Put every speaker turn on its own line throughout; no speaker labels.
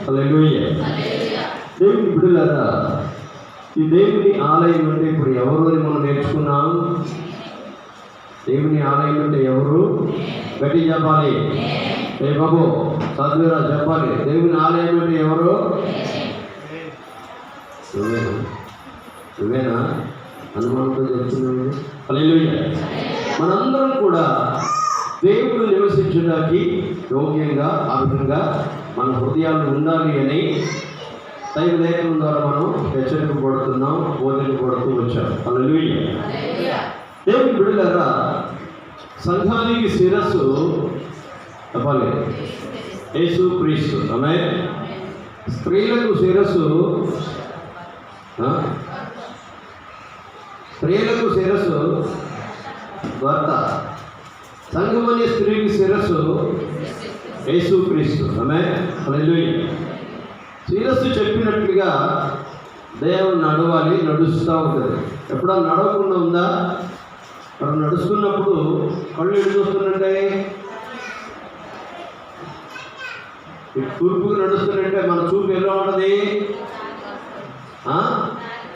హల్లెలూయా. దేవుని బిడ్డలారా, ఈ దేవుని ఆలయం అంటే ఇప్పుడు ఎవరు అని మనం నేర్చుకున్నాం. దేవుని ఆలయం అంటే ఎవరు? గట్టి చెప్పాలి. ఏ బాబు చదువురా చెప్పాలి. దేవుని ఆలయం అంటే ఎవరు? నువ్వేనా అనుమానంతో చెప్తున్నావు? హల్లెలూయా. మనందరం కూడా దేవుడు నివసించడానికి యోగ్యంగా ఆ విధంగా మన హృదయాలు ఉండాలి అని దైవ లేఖనం ద్వారా మనం హెచ్చరిక పడుతున్నాం, బోధన పడుతూ వచ్చాం. హల్లెలూయా. దేవుని బిడ్డలారా, సంఘానికి శిరస్సు చెప్పాలి యేసు క్రీస్తు. ఆమేన్. స్త్రీలకు శిరస్సు భర్త. సంఘం అనే స్త్రీకి శిరస్సు యేసు క్రీస్తు. ఆమేన్. హల్లెలూయా. శిరస్సు చెప్పినట్లుగా దేవుడు నడవాలి, నడుస్తూ ఉంటుంది. ఎప్పుడో నడవకుండా ఉందా? మనం నడుస్తున్నప్పుడు కళ్ళు ఎటు చూస్తున్నట్టే, తూర్పుకు నడుస్తున్నట్టే మన చూపు ఎలా ఉంటుంది?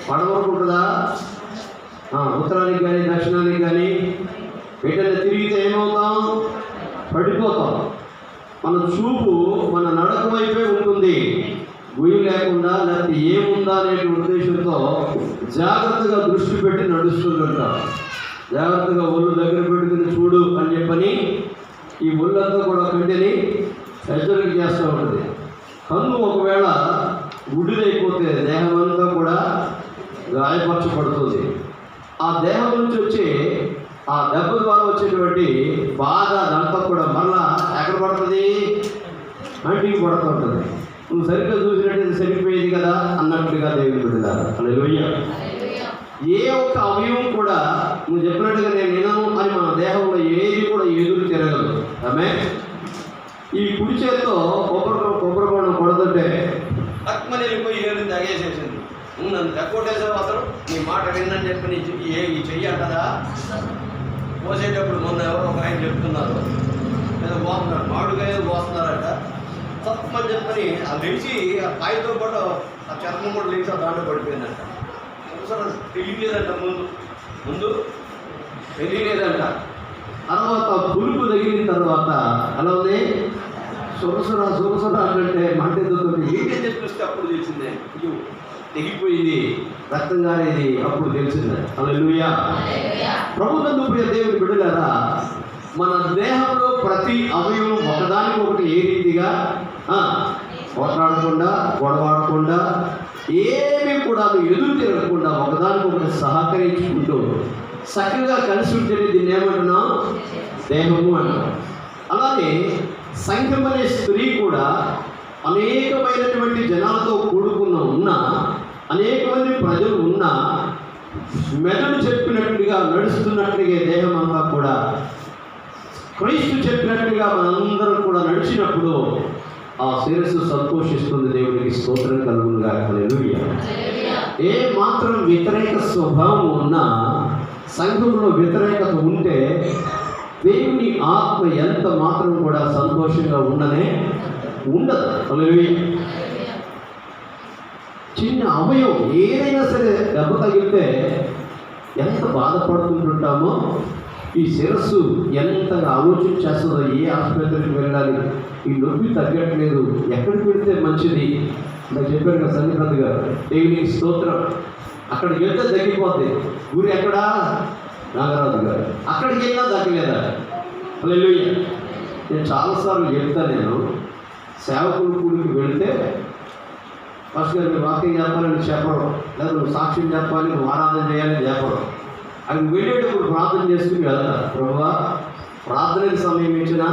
పడవరకు ఉంటుందా? ఉత్తరానికి కానీ దక్షిణానికి కానీ ఎటైనా తిరిగితే ఏమవుతాం? పడిపోతాం. మన చూపు మన నడక వైపే ఉంటుంది. గుయ్యి లేకుండా లేకపోతే ఏముందా అనే ఉద్దేశంతో జాగ్రత్తగా దృష్టి పెట్టి నడుస్తుంటాం. జాగ్రత్తగా ఒళ్ళు దగ్గర పెట్టుకుని చూడు అని చెప్పని ఈ ఒళ్ళంతా కూడా కంటిని హెచ్చరిక చేస్తూ ఉంటుంది. కన్ను ఒకవేళ గుడ్డిదైపోతే దేహం అంతా కూడా గాయపరచబడుతుంది. ఆ దేహం నుంచి వచ్చే ఆ దెబ్బ ద్వారా వచ్చేటువంటి బాధ అదంతా కూడా మళ్ళా ఎక్కడ పడుతుంది? కంటికి పడుతూ ఉంటుంది. నువ్వు సరిగ్గా చూసినట్టయితే సరిపోయేది కదా అన్నట్లుగా దేవుని బిడ్డలారా. హల్లెలూయా. ఏ ఒక్క అవయవం కూడా నువ్వు చెప్పినట్టుగా నేను వినను అని మన దేహంలో ఏది కూడా ఎదురు తిరగదు. ఆమేన్. ఈ కుడి చేత్తో కొబ్బరి బొండం కొడుతుంటే తక్కువని వెళ్ళిపోయి ఏడు తగేసేసింది. నన్ను తక్కువటేసావు, అసలు నీ మాట విన్నని చెప్పి నీ చెయ్యి అంటదా? పోసేటప్పుడు మొన్న ఎవరో ఒక ఆయన చెప్తున్నారు, ఏదో పోతున్నారు, మామిడికాయ ఏదో పోస్తున్నారట. తప్పని చెప్పని ఆ లేచి ఆ కాయతో పాటు ఆ చర్మం కూడా లేచి ఆ దాంట్లో పడిపోయిందంట. అసలు తెలియలేదంట, ముందు తెలియలేదంట. తర్వాత పులుపు తగిలిన తర్వాత అలా ఉంది, సురసుర అంటే మంట ఎదుగుతుంది. ఏంటని చెప్పేస్తే అప్పుడు తెలిసిందే, అయ్యో తెగిపోయింది, రక్తం గారేది అప్పుడు తెలిసిందే. హల్లెలూయా. ప్రభునందు ప్రియ దేవుని బిడ్డలారా, మన దేహంలో ప్రతి అవయవం ఒకదానికొకటి ఏ రీతిగా పోట్లాడకుండా, గొడవాడకుండా, ఏమీ కూడా ఎదురు తిరగకుండా ఒకదానికొకటి సహకరించుకుంటూ చక్కగా కలిసి ఉంటేనే దీన్ని ఏమంటున్నాం? దేహము అంటాం. అలాగే సంఘం అనే స్త్రీ కూడా అనేకమైనటువంటి జనాలతో ఉన్న అనేక మంది ప్రజలు ఉన్న మెదడు చెప్పినట్టుగా నడుస్తున్నట్లుగా దేహం అంతా కూడా క్రీస్తు చెప్పినట్టుగా మనందరం కూడా నడిచినప్పుడు ఆ శిరస్సు సంతోషిస్తుంది. దేవునికి స్తోత్రం కలుగునుగా. హల్లెలూయా. ఏ మాత్రం వ్యతిరేక స్వభావం ఉన్నా, సంఘంలో వ్యతిరేకత ఉంటే దేవుని ఆత్మ ఎంత మాత్రం కూడా సంతోషంగా ఉండనే ఉండదు. హల్లెలూయా. చిన్న అవయవం ఏదైనా సరే దెబ్బ తగిలితే ఎంత బాధపడుతుంటామో, ఈ శిరస్సు ఎంతగా ఆలోచన చేస్తుందో, ఏ ఆసుపత్రికి వెళ్ళాలి, ఈ నొప్పి తగ్గట్లేదు, ఎక్కడికి వెళితే మంచిది. నాకు చెప్పారు కదా సంగీత గారు, దేవునికి స్తోత్రం. అక్కడికి వెళ్తే తగ్గిపోతే, ఊరు ఎక్కడా? నాగరాజు గారు. అక్కడికి వెళ్ళినా తగ్గలేదా? హల్లెలూయా. నేను చాలాసార్లు చెప్తాను, నేను సేవకుల కూడికి వెళితే ఫస్ట్ గారు మీరు వాక్యం చెప్పాలని చెప్పడం, లేదా నువ్వు సాక్ష్యం చెప్పాలి, నువ్వు ఆరాధన చేయాలని చెప్పడం. అవి వెళ్ళేటప్పుడు ప్రార్థన చేసుకుని వెళ్తారు. ప్రభువా, ప్రార్థనకి సమయం ఇచ్చినా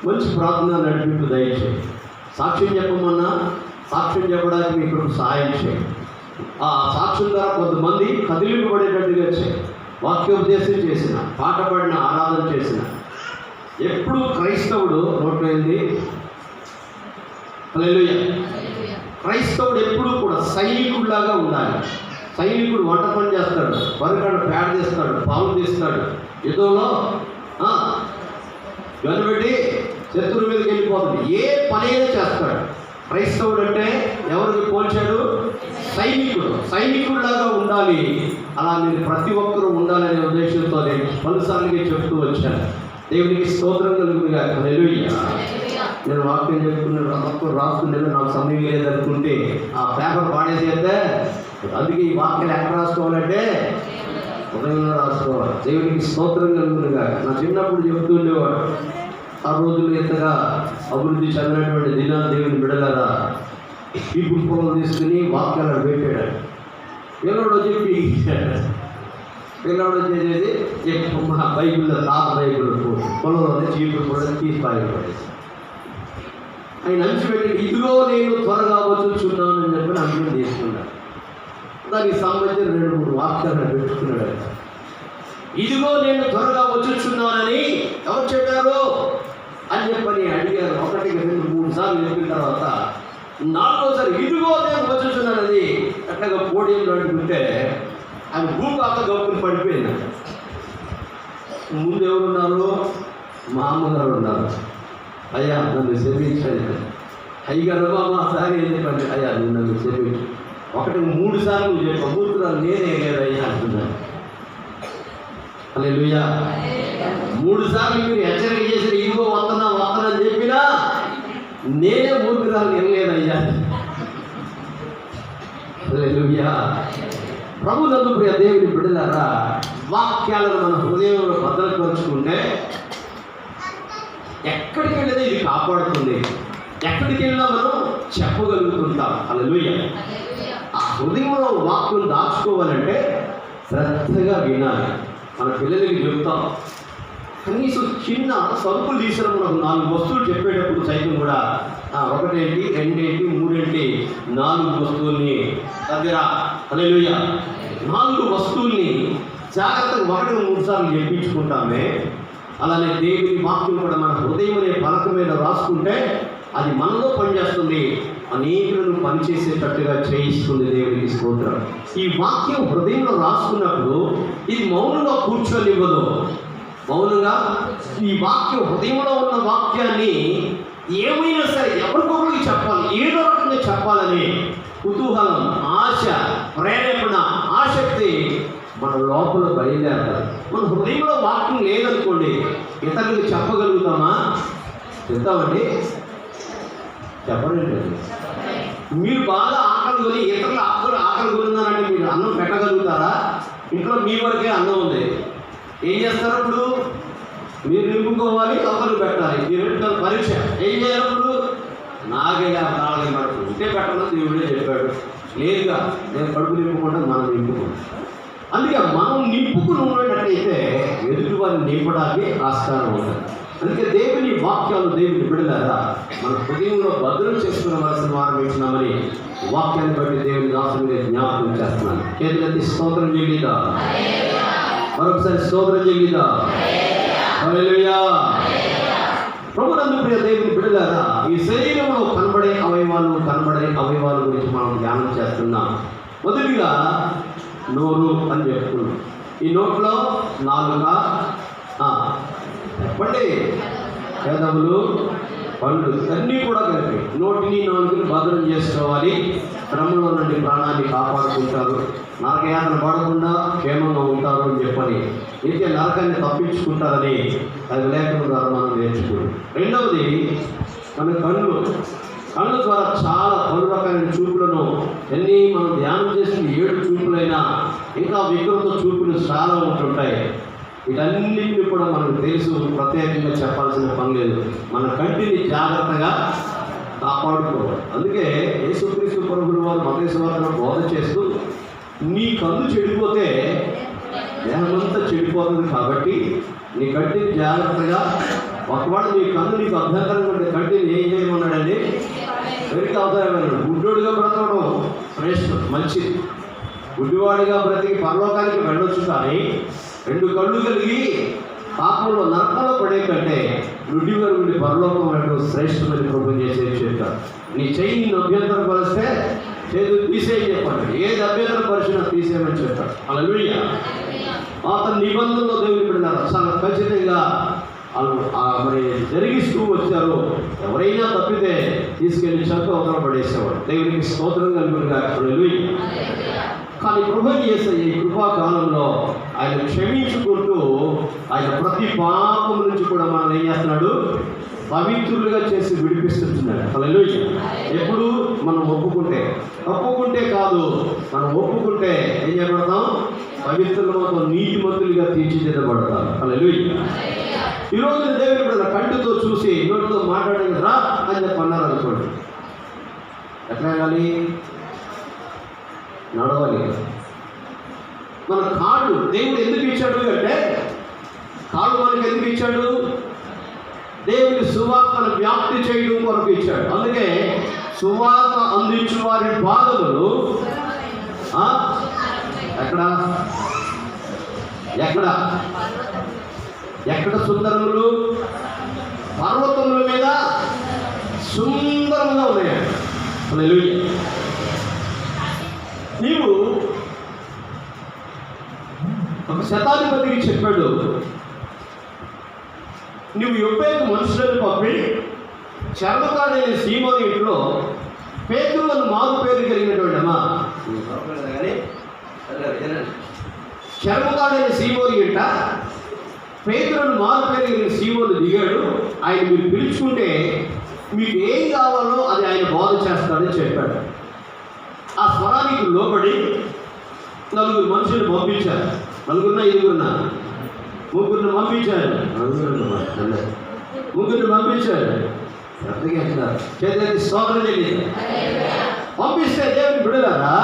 మంచి ప్రార్థన నడిపింపు దయచేయి. సాక్ష్యం చెప్పమన్నా సాక్ష్యం చెప్పడానికి మీకు సహాయం చేయి. ఆ సాక్ష్యం ద్వారా కొంతమంది కదిలింపబడేటట్టుగా చేయి. వాక్యోపదేశం చేసిన, పాట పాడిన, ఆరాధన చేసిన, ఎప్పుడు క్రైస్తవుడు నోట్లైంది. హల్లెలూయా. క్రైస్తవుడు ఎప్పుడు కూడా సైనికుడిలాగా ఉండాలి. సైనికుడు వంట పని చేస్తాడు, వరకాడు పేడ తీస్తాడు, పాలు తీస్తాడు, యుద్ధంలో గనిపెట్టి శత్రువు మీదకి వెళ్ళిపోతుంది. ఏ పనైనా చేస్తాడు. క్రైస్తవుడు అంటే ఎవరికి పోల్చాడు? సైనికుడిలాగా ఉండాలి. అలా మీరు ప్రతి ఒక్కరూ ఉండాలనే ఉద్దేశంతో నేను పలుసార్లుగా చెప్తూ వచ్చాను. దేవునికి స్తోత్రం కలుగునుగా. హల్లెలూయా. నేను వాక్యం చెప్తున్నాను, మొత్తం రాసుకునేది నాకు సమయం లేదనుకుంటే ఆ పేపర్ పాడేసేస్తే, అందుకే ఈ వాక్యాలు ఎక్కడ రాసుకోవాలంటే ఉదయంలో రాసుకోవాలి. దేవునికి స్తోత్రం కలుగునుగా. నా చిన్నప్పుడు చెప్తుండేవాడు, ఆ రోజులు ఎంతగా అభివృద్ధి చెందినటువంటి దినాలు దేవుని బిడలారా, ఈ పుష్పంలో తీసుకుని వాక్యాలను పెట్టాడు. పిల్లడు చెప్పి పిల్లడు చేసేది మా బైబిల్లో తాత బైబిల్ పొలంలోనే చీపురు కూడా తీసి పారిపడేసి ఆయన అంచిపెట్టి, ఇదిగో నేను త్వరగా వచ్చుచున్నాను అని చెప్పి అంశం తీసుకున్నాడు. దానికి సంబంధించిన 2-3 వాక్యాలను పెట్టుకున్నాడు. ఇదిగో నేను త్వరగా వచ్చుచున్నానని ఎవరు చెప్పారు అని చెప్పని అడిగారు. 1, 2, 3 సార్లు చెప్పిన తర్వాత 4వసారి ఇదిగో నేను వచ్చుచున్నానని అట్లాగా పోడియంలో అడుగుంటే ఆయన భూపాక గౌపుని పడిపోయింది. ముందు ఎవరున్నారు? మా అమ్మగారు ఉన్నారు. అయ్యా నన్ను క్షమించండి. అయ్యగారు మా సారి ఏం చెప్పండి, అయ్యా నువ్వు నన్ను క్షమించు. 1-3 సార్లు నువ్వు చెప్ప కూతురాలు నేనే లేదయ్యా అంటున్నాను. హల్లెలూయా. 3 సార్లు మీరు హెచ్చరిక చేసిన ఇదిగో వస్తానని చెప్పినా నేనే మూర్ఖురాలు వినలేదయ్యా. హల్లెలూయా. ప్రభునందు ప్రియ దేవుని బిడ్డలారా, వాక్యాలను మన హృదయంలో భద్రపరుచుకుంటే ఎక్కడికి వెళ్ళినా ఇది కాపాడుతుంది. ఎక్కడికి వెళ్ళినా మనం చెప్పగలుగుతుంటాం. హల్లెలూయా. ఆ హృదయంలో వాక్యం దాచుకోవాలంటే శ్రద్ధగా వినాలి. మన పిల్లలకి చెప్తాం, కనీసం చిన్న సరుకులు తీసినప్పుడు మనకు 4 వస్తువులు చెప్పేటప్పుడు సైతం కూడా 1 ఏంటి, 2 ఏంటి, 3 ఏంటి, 4 వస్తువుల్ని దగ్గర హల్లెలూయా 4 వస్తువుల్ని జాగ్రత్తగా 1-3 సార్లు చెప్పించుకుంటామే. అలానే దేవుని వాక్యం కూడా మన హృదయం అనే పలక మీద రాసుకుంటే అది మనలో పనిచేస్తుంది, అనేకులను పనిచేసేటట్టుగా చేయిస్తుంది. దేవునికి స్తోత్రం. ఈ వాక్యం హృదయంలో రాసుకున్నప్పుడు ఇది మౌనంగా కూర్చొనివ్వదు. మౌనంగా ఈ వాక్యం హృదయంలో ఉన్న వాక్యాన్ని ఏమైనా సరే ఎవరికొకరికి చెప్పాలి, ఏదో రకంగా చెప్పాలని కుతూహలం, ఆశ, ప్రేరేపణ, ఆసక్తి మన లోపల బయలుదేరాలి. మన హృదయంలో వాక్యం లేదనుకోండి, ఇతరులకు చెప్పగలుగుతామా? చెప్తామండి? చెప్పండి. మీరు బాగా ఆకలి కొని ఇతరుల ఆకలి కొనున్నారంటే మీరు అన్నం పెట్టగలుగుతారా? ఇంట్లో మీ వరకే అన్నం ఉంది, ఏం చేస్తారు? ఇప్పుడు మీరు నింపుకోవాలి, ఒకరు పెట్టాలి. మీరు పరీక్ష ఏం చేయాలప్పుడు? నాకే నాలుగు మనకు ఉంటే పెట్టడం దేవుడే చెప్పాడు. లేదుగా నేను కడుపు నింపుకుంటే మనం నింపుకుంటాం. అందుకే మనం నింపుకుని ఉండేటట్టయితే ఎదుటి వారిని నింపడానికి ఆస్కారం ఉంటుంది. అందుకే దేవుని వాక్యాలు దేవుని బిడ్డలారా మన హృదయంలో భద్రం చేసుకునవలసిన వారం ఇచ్చినామని వాక్యాన్ని బట్టి దేవుని దాసుని జ్ఞాపకం చేస్తున్నాను. చేతులెత్తి స్తోత్రం చెల్లిదా, మరొకసారి స్తోత్రం చెల్లిదా. హల్లెలూయా. ప్రభునందు ప్రియ దేవుని బిడ్డలారా, ఈ శరీరంలో కనబడే అవయవాల గురించి మనం ధ్యానం చేస్తున్నాం. మొదటిగా నోరు అని చెప్పుకున్నాం. ఈ నోట్లో నాలుక, చెప్పండి, పెదవులు, పళ్ళు అన్నీ కూడా కలిపి నోటిని నాలుగుని భద్రం చేసుకోవాలి. క్రమంలో నుండి ప్రాణాన్ని కాపాడుకుంటారు, నరకయాతన పడకుండా క్షేమంగా ఉంటారు అని చెప్పని అయితే నరకాన్ని తప్పించుకుంటారని అది లేఖనం ద్వారా మనం నేర్చుకోండి. రెండవది మన కళ్ళు ద్వారా చాలా పలు రకాలైన చూపులను ఎన్ని మనం ధ్యానం చేసిన 7 చూపులైనా ఇంకా వికృత చూపులు చాలా ఉంటుంటాయి. వీటన్నిటిని కూడా మనకు తెలుసు, ప్రత్యేకంగా చెప్పాల్సిన పని లేదు. మన కంటిని జాగ్రత్తగా కాపాడుకోవాలి. అందుకే యేసుక్రీస్తు ప్రభువుల వారు మత్తయి సువార్తలో బోధ చేస్తూ నీ కన్ను చెడిపోతే దేహమంతా చెడిపోతుంది, కాబట్టి నీ కంటిని జాగ్రత్తగా, ఒకవేళ నీ కన్ను నీకు అభ్యంతరంగా ఉంటే కంటిని ఏం చేయమన్నాడండి? వెరికి అవసరమన్నాడు. గుడ్డోడిగా బ్రతకడం శ్రేష్ఠం, మంచిది. గుడ్డివాడిగా బ్రతికి పరలోకానికి వెళ్ళొచ్చు, కానీ 2 కళ్ళు కలిగి పాపంలో నరకంలో పడే కంటే నుడిగా నుండి పరలోకం వెళ్ళడం శ్రేష్టమని ప్రభుత్వం చేసేది చెప్తారు. నీ చెయ్యి నిన్ను అభ్యంతరం పరిస్తే చేతులు తీసేయని చెప్పండి, ఏది అభ్యంతరం పరిచినా తీసేయమని చెప్తాడు. హల్లెలూయా. అతని నిబంధనలో దేవుని బిడ్డలారా చాలా ఖచ్చితంగా మరి జరిగిస్తూ వచ్చారో ఎవరైనా తప్పితే తీసుకెళ్లి చక్క అవతల పడేసేవాడు. దేవునికి స్తోత్రం కలుగునుగా. కానీ ప్రభువు యేసయ్య ఈ కృపాకాలంలో ఆయన క్షమించుకుంటూ ఆయన ప్రతి పాపం నుంచి కూడా మనం ఏం చేస్తున్నాడు, పవిత్రులుగా చేసి విడిపిస్తున్నాడు. హల్లెలూయా. ఎప్పుడు మనం ఒప్పుకుంటే కాదు, మనం ఒప్పుకుంటే ఏం చేయబడతాం, పవిత్రులతో నీతిమంతులుగా తీర్చిదిద్దబడతాం. హల్లెలూయా. ఈరోజు దేవుడు కూడా కంటితో చూసి నోటితో మాట్లాడేది రా అని చెప్పి అన్నారు అనుకోండి, ఎట్లా కానీ నడవాలి. మన కాళ్ళు దేవుడు ఎందుకు ఇచ్చాడు అంటే, కాళ్ళు మనకు ఎందుకు ఇచ్చాడు, దేవుని సువార్తను వ్యాప్తి చేయడం కొరకు ఇచ్చాడు. అందుకే సువార్త అందించు వారి బాధలు ఎక్కడ ఎక్కడ సుందరములు, పర్వతముల మీద సుందరంగా ఉన్నాయి. హల్లెలూయా. నీవు ఒక శతాధిపతికి చెప్పాడు, నువ్వు యొప్పేకు మనుషులను పంపి చర్మకాడైన సీమోని ఇంట్లో పేతురు అని మారు పేరు కలిగినటువంటి అమ్మా చర్మకాడైన సీమోని ఇంట పేతురును మారు పేరు కలిగిన సీమోను దిగాడు. ఆయన మీరు పిలుచుకుంటే మీకు ఏం కావాలో అది ఆయన బోధ చేస్తాడని చెప్పాడు. ఆ స్వరానికి లోబడి 4 మనుషులు పంపించారు. 4 5 ముగ్గురిని పంపించారు. ముగ్గురిని పంపించారు. చేతులకి స్తోత్రం తెలియదు. పంపిస్తే దేవుని బిడ్డలారా,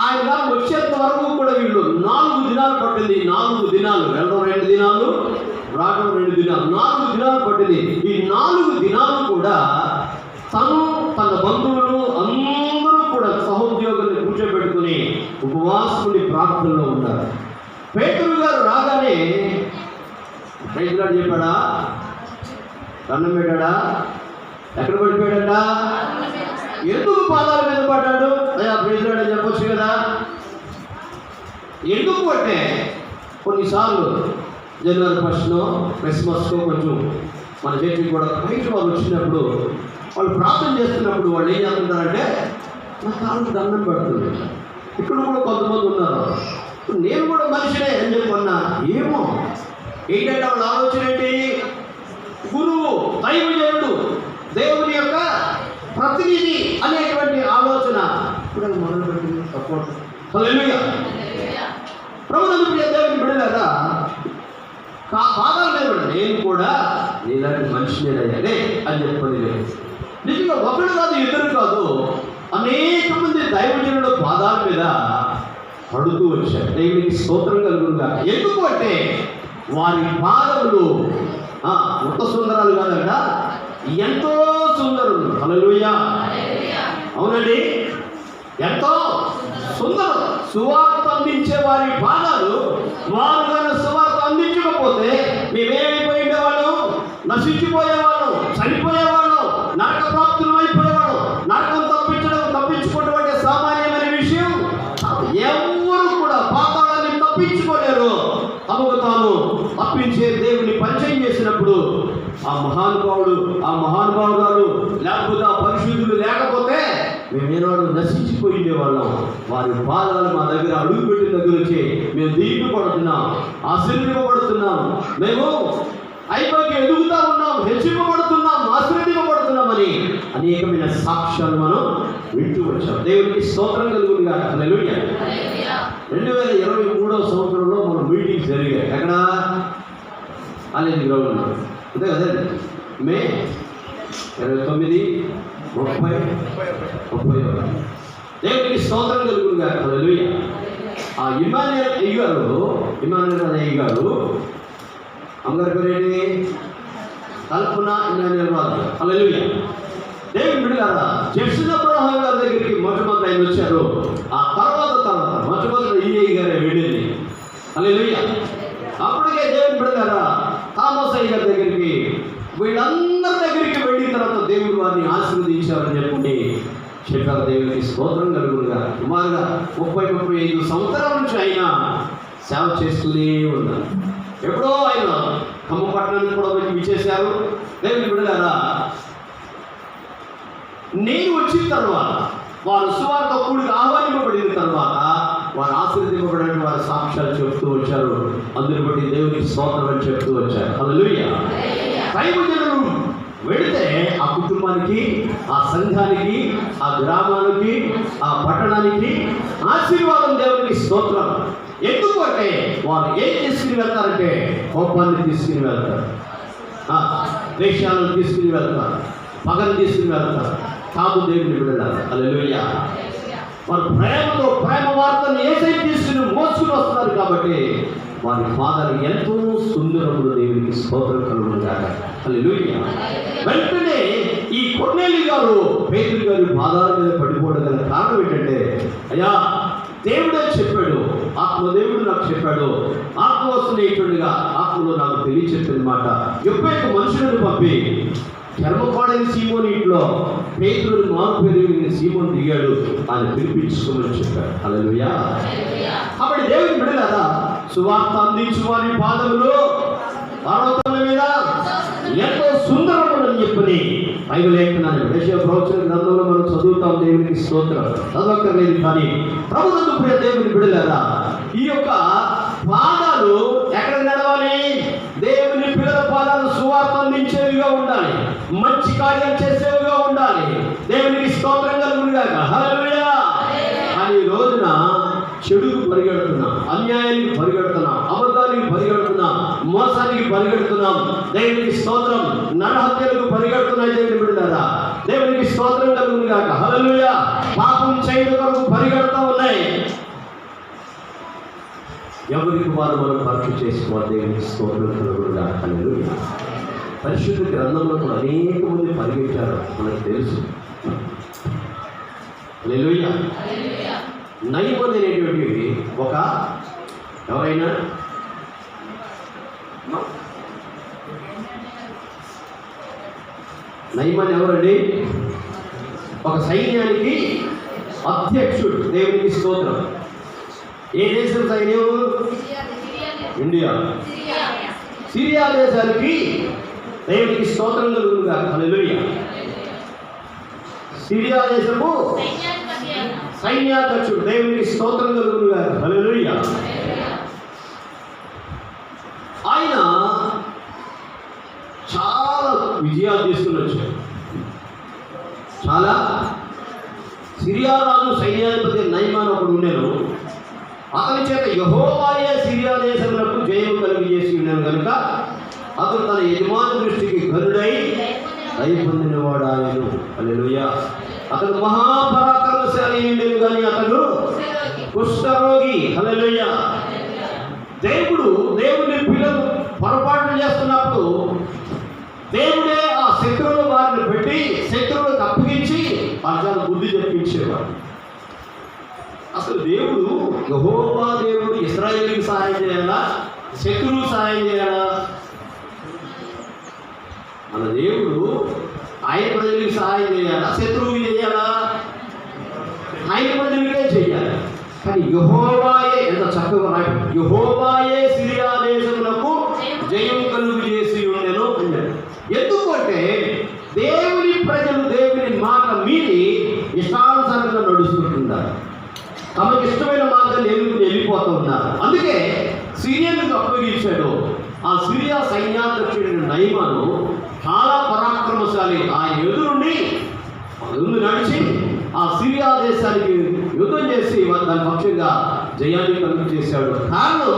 ఆయన వచ్చేంత వరకు కూడా వీళ్ళు 4 దినాలు పట్టింది. 4 దినాలు, వెళ్ళడం 2 దినాలు, రావడం 2 దినాలు, 4 దినాలు పట్టింది. ఈ 4 దినాలు కూడా తను, తన బంధువులు అందరూ కూడా సహోద్యోగుల్ని కూర్చోబెట్టుకుని ఉపవాసముని ప్రార్థనలో ఉన్నారు. పేతురు గారు రాగానే ప్రైజ్లాడ్ చెప్పాడా, దండం పెట్టాడా, ఎక్కడ పడిపోయాడట, ఎందుకు పాదాల మీద పడ్డాడు? అయ్యా ప్రైజ్లాడ్ అని చెప్పొచ్చు కదా. ఎందుకు అంటే కొన్నిసార్లు జనవరి 1 క్రిస్మస్కో కొంచెం మన చర్చికి కూడా బయట వాళ్ళు వచ్చినప్పుడు వాళ్ళు ప్రార్థన చేస్తున్నప్పుడు వాళ్ళు ఏం చేస్తుంటారంటే, నా కాళ్ళకు దండం పెడుతుంది. ఇక్కడ కూడా కొంతమంది ఉన్నారు, నేను కూడా మనిషినే అని చెప్పన్నా. ఏమో ఏంటంటే వాళ్ళ ఆలోచన ఏంటి, గురువు, దైవజనుడు, దేవుని యొక్క ప్రతినిధి అనేటువంటి ఆలోచన ఇప్పుడు మొదలుపెట్టింది. సపోర్ట్. హల్లెలూయా. ప్రభువునందు ప్రియ దేవుని బిడ్డలారా, పాదాలు లేదు, నేను కూడా నీలాంటి మనిషినేనయ్యానే అని చెప్పని నిజంగా ఒకడు కాదు, ఇద్దరు కాదు, అనేక మంది దైవజనుల పాదాల మీద పడుతూ వచ్చారు. దేవునికి స్తోత్రం కలుగునుగా. ఎందుకు అంటే వారి పాదములు ఎంత సుందరాలు కాదంట, ఎంతో సుందరులు. హల్లెలూయా. అవునండి, ఎంతో సుందరం. సువార్త అందించే వారి పాదాలు, వారు కానీ సువార్త అందించకపోతే మేమేమైపోయి ఉండేవాళ్ళం, నశించిపోయేవాళ్ళం, చనిపోయేవాళ్ళం, నరక ప్రాప్తులు అయిపోయేవాళ్ళం. నరకం తప్పించుకున్నటువంటి సామాన్యమైన విషయం. ఎవరు కూడా పాతాళాన్ని తప్పించుకోలేరు. తమకు తాను తప్పించే దేవుని పరిచయం చేసినప్పుడు ఆ మహానుభావురాలు లేకపోతే ఆ పరిశుద్ధులు లేకపోతే మేమేనాడు నశించిపోయిండే వాళ్ళం. వారి పాదాలు మా దగ్గర అడుగుపెట్టిన దగ్గర వచ్చి మేము దీపపడుతున్నాం, ఆశీర్వదింపబడుతున్నాం, మేము అయిపోయి ఎదుగుతా ఉన్నాం, హెచ్చింపబడుతున్నాం, ఆశీర్వదింపబడుతున్నామని అనేకమైన సాక్ష్యాలు మనం వింటూ వచ్చాం. దేవునికి స్తోత్రం కలుగునుగా. హల్లెలూయా. 2023వ సంవత్సరంలో మన మీటింగ్స్ జరిగాయి. ఎక్కడ? కాలేజీ గ్రౌండ్లో. అంతే కదండి. మే 29, 30, 31. దేవునికి స్తోత్రం కలుగునుగా. హల్లెలూయా. ఆ ఇమానుయేల్ అయ్య గారు అమ్మగారి పేరేంటి? కల్పన ఇమానుయేల్ రాజు. హల్లెలూయా. దేవుని బిడ్డలారా, జెఫ్సన్ అబ్రహాం గారి దగ్గరికి మొట్టమొదటి ఆయన వచ్చారు. ఆ తర్వాత మొట్టమొదటి ఈఐ గారే వెళ్ళింది. హల్లెలూయా. అప్పటికే దేవుని బిడ్డలారా, థామస్ అయ్య గారి దగ్గరికి, వీళ్ళందరి దగ్గరికి వెళ్ళిన తర్వాత దేవుడు వారిని ఆశీర్వదించారని చెప్పి చెప్పారు. దేవునికి స్తోత్రం కలుగునుగా. సుమారుగా 30-35 సంవత్సరాల నుంచి ఆయన సేవ చేస్తూనే ఉన్నారు. ఎప్పుడో ఆయన ఖమ్మం పట్టణానికి కూడా విచ్చేశారు. దేవుని బిడ్డలారా, నేను వచ్చిన తర్వాత వారు సువార్త కూడికి ఆహ్వానింపబడిన తర్వాత వారు ఆశీర్వదింపబడిన వారి సాక్ష్యాలు చెప్తూ వచ్చారు. అందుని బట్టి దేవునికి స్తోత్రం అని చెప్తూ వచ్చారు. హల్లెలూయా. దైవజనులు వెళితే ఆ కుటుంబానికి, ఆ సంఘానికి, ఆ గ్రామానికి, ఆ పట్టణానికి ఆశీర్వాదం. దేవునికి స్తోత్రం. ఎందుకు అంటే వారు ఏం తీసుకుని వెళ్తారంటే కోపాన్ని తీసుకుని వెళ్తారు, ద్వేషాలను తీసుకుని వెళ్తారు, పగను తీసుకుని వెళ్తారు. కాదు దేవుని బిడ్డలారా, హల్లెలూయా. వారు ప్రేమతో ప్రేమ వార్తను ఏసై తీసుకుని మోసుకుని వస్తున్నారు కాబట్టి వారి పాదాలు ఎంతో సుందరములు. దేవునికి స్తోత్రం కలుగును గాక. హల్లెలూయా. వెంటనే ఈ కొర్నేలి గారు పేతురు గారి పాదాల మీద పడిపోవడం గల కారణం ఏంటంటే, అయ్యా దేవుడే చెప్పాడు, ఆత్మదేవుడు నాకు చెప్పాడు, ఆత్మవస్తునేయుడిగా ఆత్మలో నాకు తెలియచెప్పిన మాట, ఎప్పుడైతే మనుషులను పంపి చర్మపాడని సీమోని ఇంట్లో పేతురుని మార్పు పెరిగిన సీమోని దిగాడు, ఆయన పిలిపించుకోమని చెప్పాడు. హల్లెలూయా. కాబట్టి దేవుని బిడ్డలారా, సువార్త అందించు వారి పాదములు పర్వతముల మీద ఎంతో సుందరములని చెప్పని బైబిల్ లేఖనాన్ని యెషయా ప్రవచన గ్రంథంలో మనం చదువుతాం. దేవునికి స్తోత్రం. చదవక్కర్లేదు, కానీ ప్రభునందు ప్రియ దేవుని బిడ్డలారా, ఈ యొక్క పాదాలు ఎక్కడ నడవాలి? దేవుని పిల్లల పాదాలు సువార్త అందించేవిగా ఉండాలి, మంచి కార్యం చేసేవిగా ఉండాలి. దేవునికి స్తోత్రం కలుగును గాక. హల్లెలూయా. కానీ ఈ రోజున చెడుకు పరిగెడుతున్నాం, అన్యాయానికి పరిగెడుతున్నాం, అబద్ధానికి పరిగెడుతున్నాం, మోసానికి పరిగెడుతున్నాం. దేవునికి స్తోత్రం. నరహత్యలకు పరిగెడుతున్నాయి. దేవుని బిడ్డలారా, దేవునికి స్తోత్రం కలుగును గాక. హల్లెలూయా. పాపం చేయడం కొరకు పరిగెడుతూ ఉన్నాయి. ఎవరికి వారు మనం పరీక్ష చేసుకోవాలి. దేవునికి స్తోత్రం కలుగును గాక. హల్లెలూయా. పరిశుద్ధ గ్రంథంలో కూడా అనేక మంది పరిగెట్టారు, మనకు తెలుసు. హల్లెలూయా. నయమాన్ అనేటువంటి ఒక ఎవరైనా నయమాన్ ఎవరండి? ఒక సైన్యానికి అధ్యక్షుడు. దేవునికి స్తోత్రం. ఏ దేశం సైన్యం? ఇండియా. సిరియా దేశానికి దేవునికి స్తోత్రం కలుగును గాక. హల్లెలూయా. సిరియా దేశము సైన్యాధ్యక్షుడు. దేవునికి స్తోత్రం కలుగును గాక. హల్లెలూయా. ఆయన చాలా విజయాలు తీసుకుని వచ్చాడు. చాలా సిరియా రాజు సైన్యాధిపతి నయమాన్ ఒకడు ఉండేను. అతని చేత యెహోవాయే సిరియా దేశములకు జయం కలిగజేసి ఉన్నాను కనుక అతను తన యజమాని దృష్టికి ఘనుడై దయ పొందినవాడు ఆయను. హల్లెలూయా. అతను మహాపరాక్రమశాలి ఉండేది, కానీ అతడు కుష్ఠరోగి. హల్లెలూయా. దేవుని పిల్లలు పొరపాట్లు చేస్తున్నప్పుడు దేవుడే ఆ శత్రువుల వారిని పెట్టి శత్రువులకు అప్పగించి వాళ్ళ బుద్ధి చెప్పించేవాడు. అసలు దేవుడు, యెహోవా దేవుడు ఇశ్రాయేలుకి సహాయం చేయాలా, శత్రువుకు సహాయం చేయాలా? మన దేవుడు ఆయన ప్రజలకు సహాయం చేయాలా, శత్రువుకి చేయాలా? ఆయన ప్రజలకే చేయాలి. కానీ యెహోవాయే, ఎంత చక్కగా రాడు, యెహోవాయే సిరియా దేశములకు జయం కలుగు చేసి ఉండెను అన్నాడు. ఎందుకంటే దేవుని ప్రజలు దేవుని మాట మీది ఇష్టానుసారంగా నడుస్తుంటున్నారు, తమకు ఇష్టమైన మార్గాన్ని వెళ్ళిపోతూ ఉన్నారు. అందుకే సిరియన్లకు అప్పగించాడు. ఆ సిరియా సైన్యాధ్యక్షుడైన నయమాను చాలా పరాక్రమశాలి. ఆయన ఎదురుండి ముందు నడిచి ఆ సిరియా దేశానికి యుద్ధం చేసి దాని పక్షంగా జయాన్ని కలుగు చేశాడు. కారణం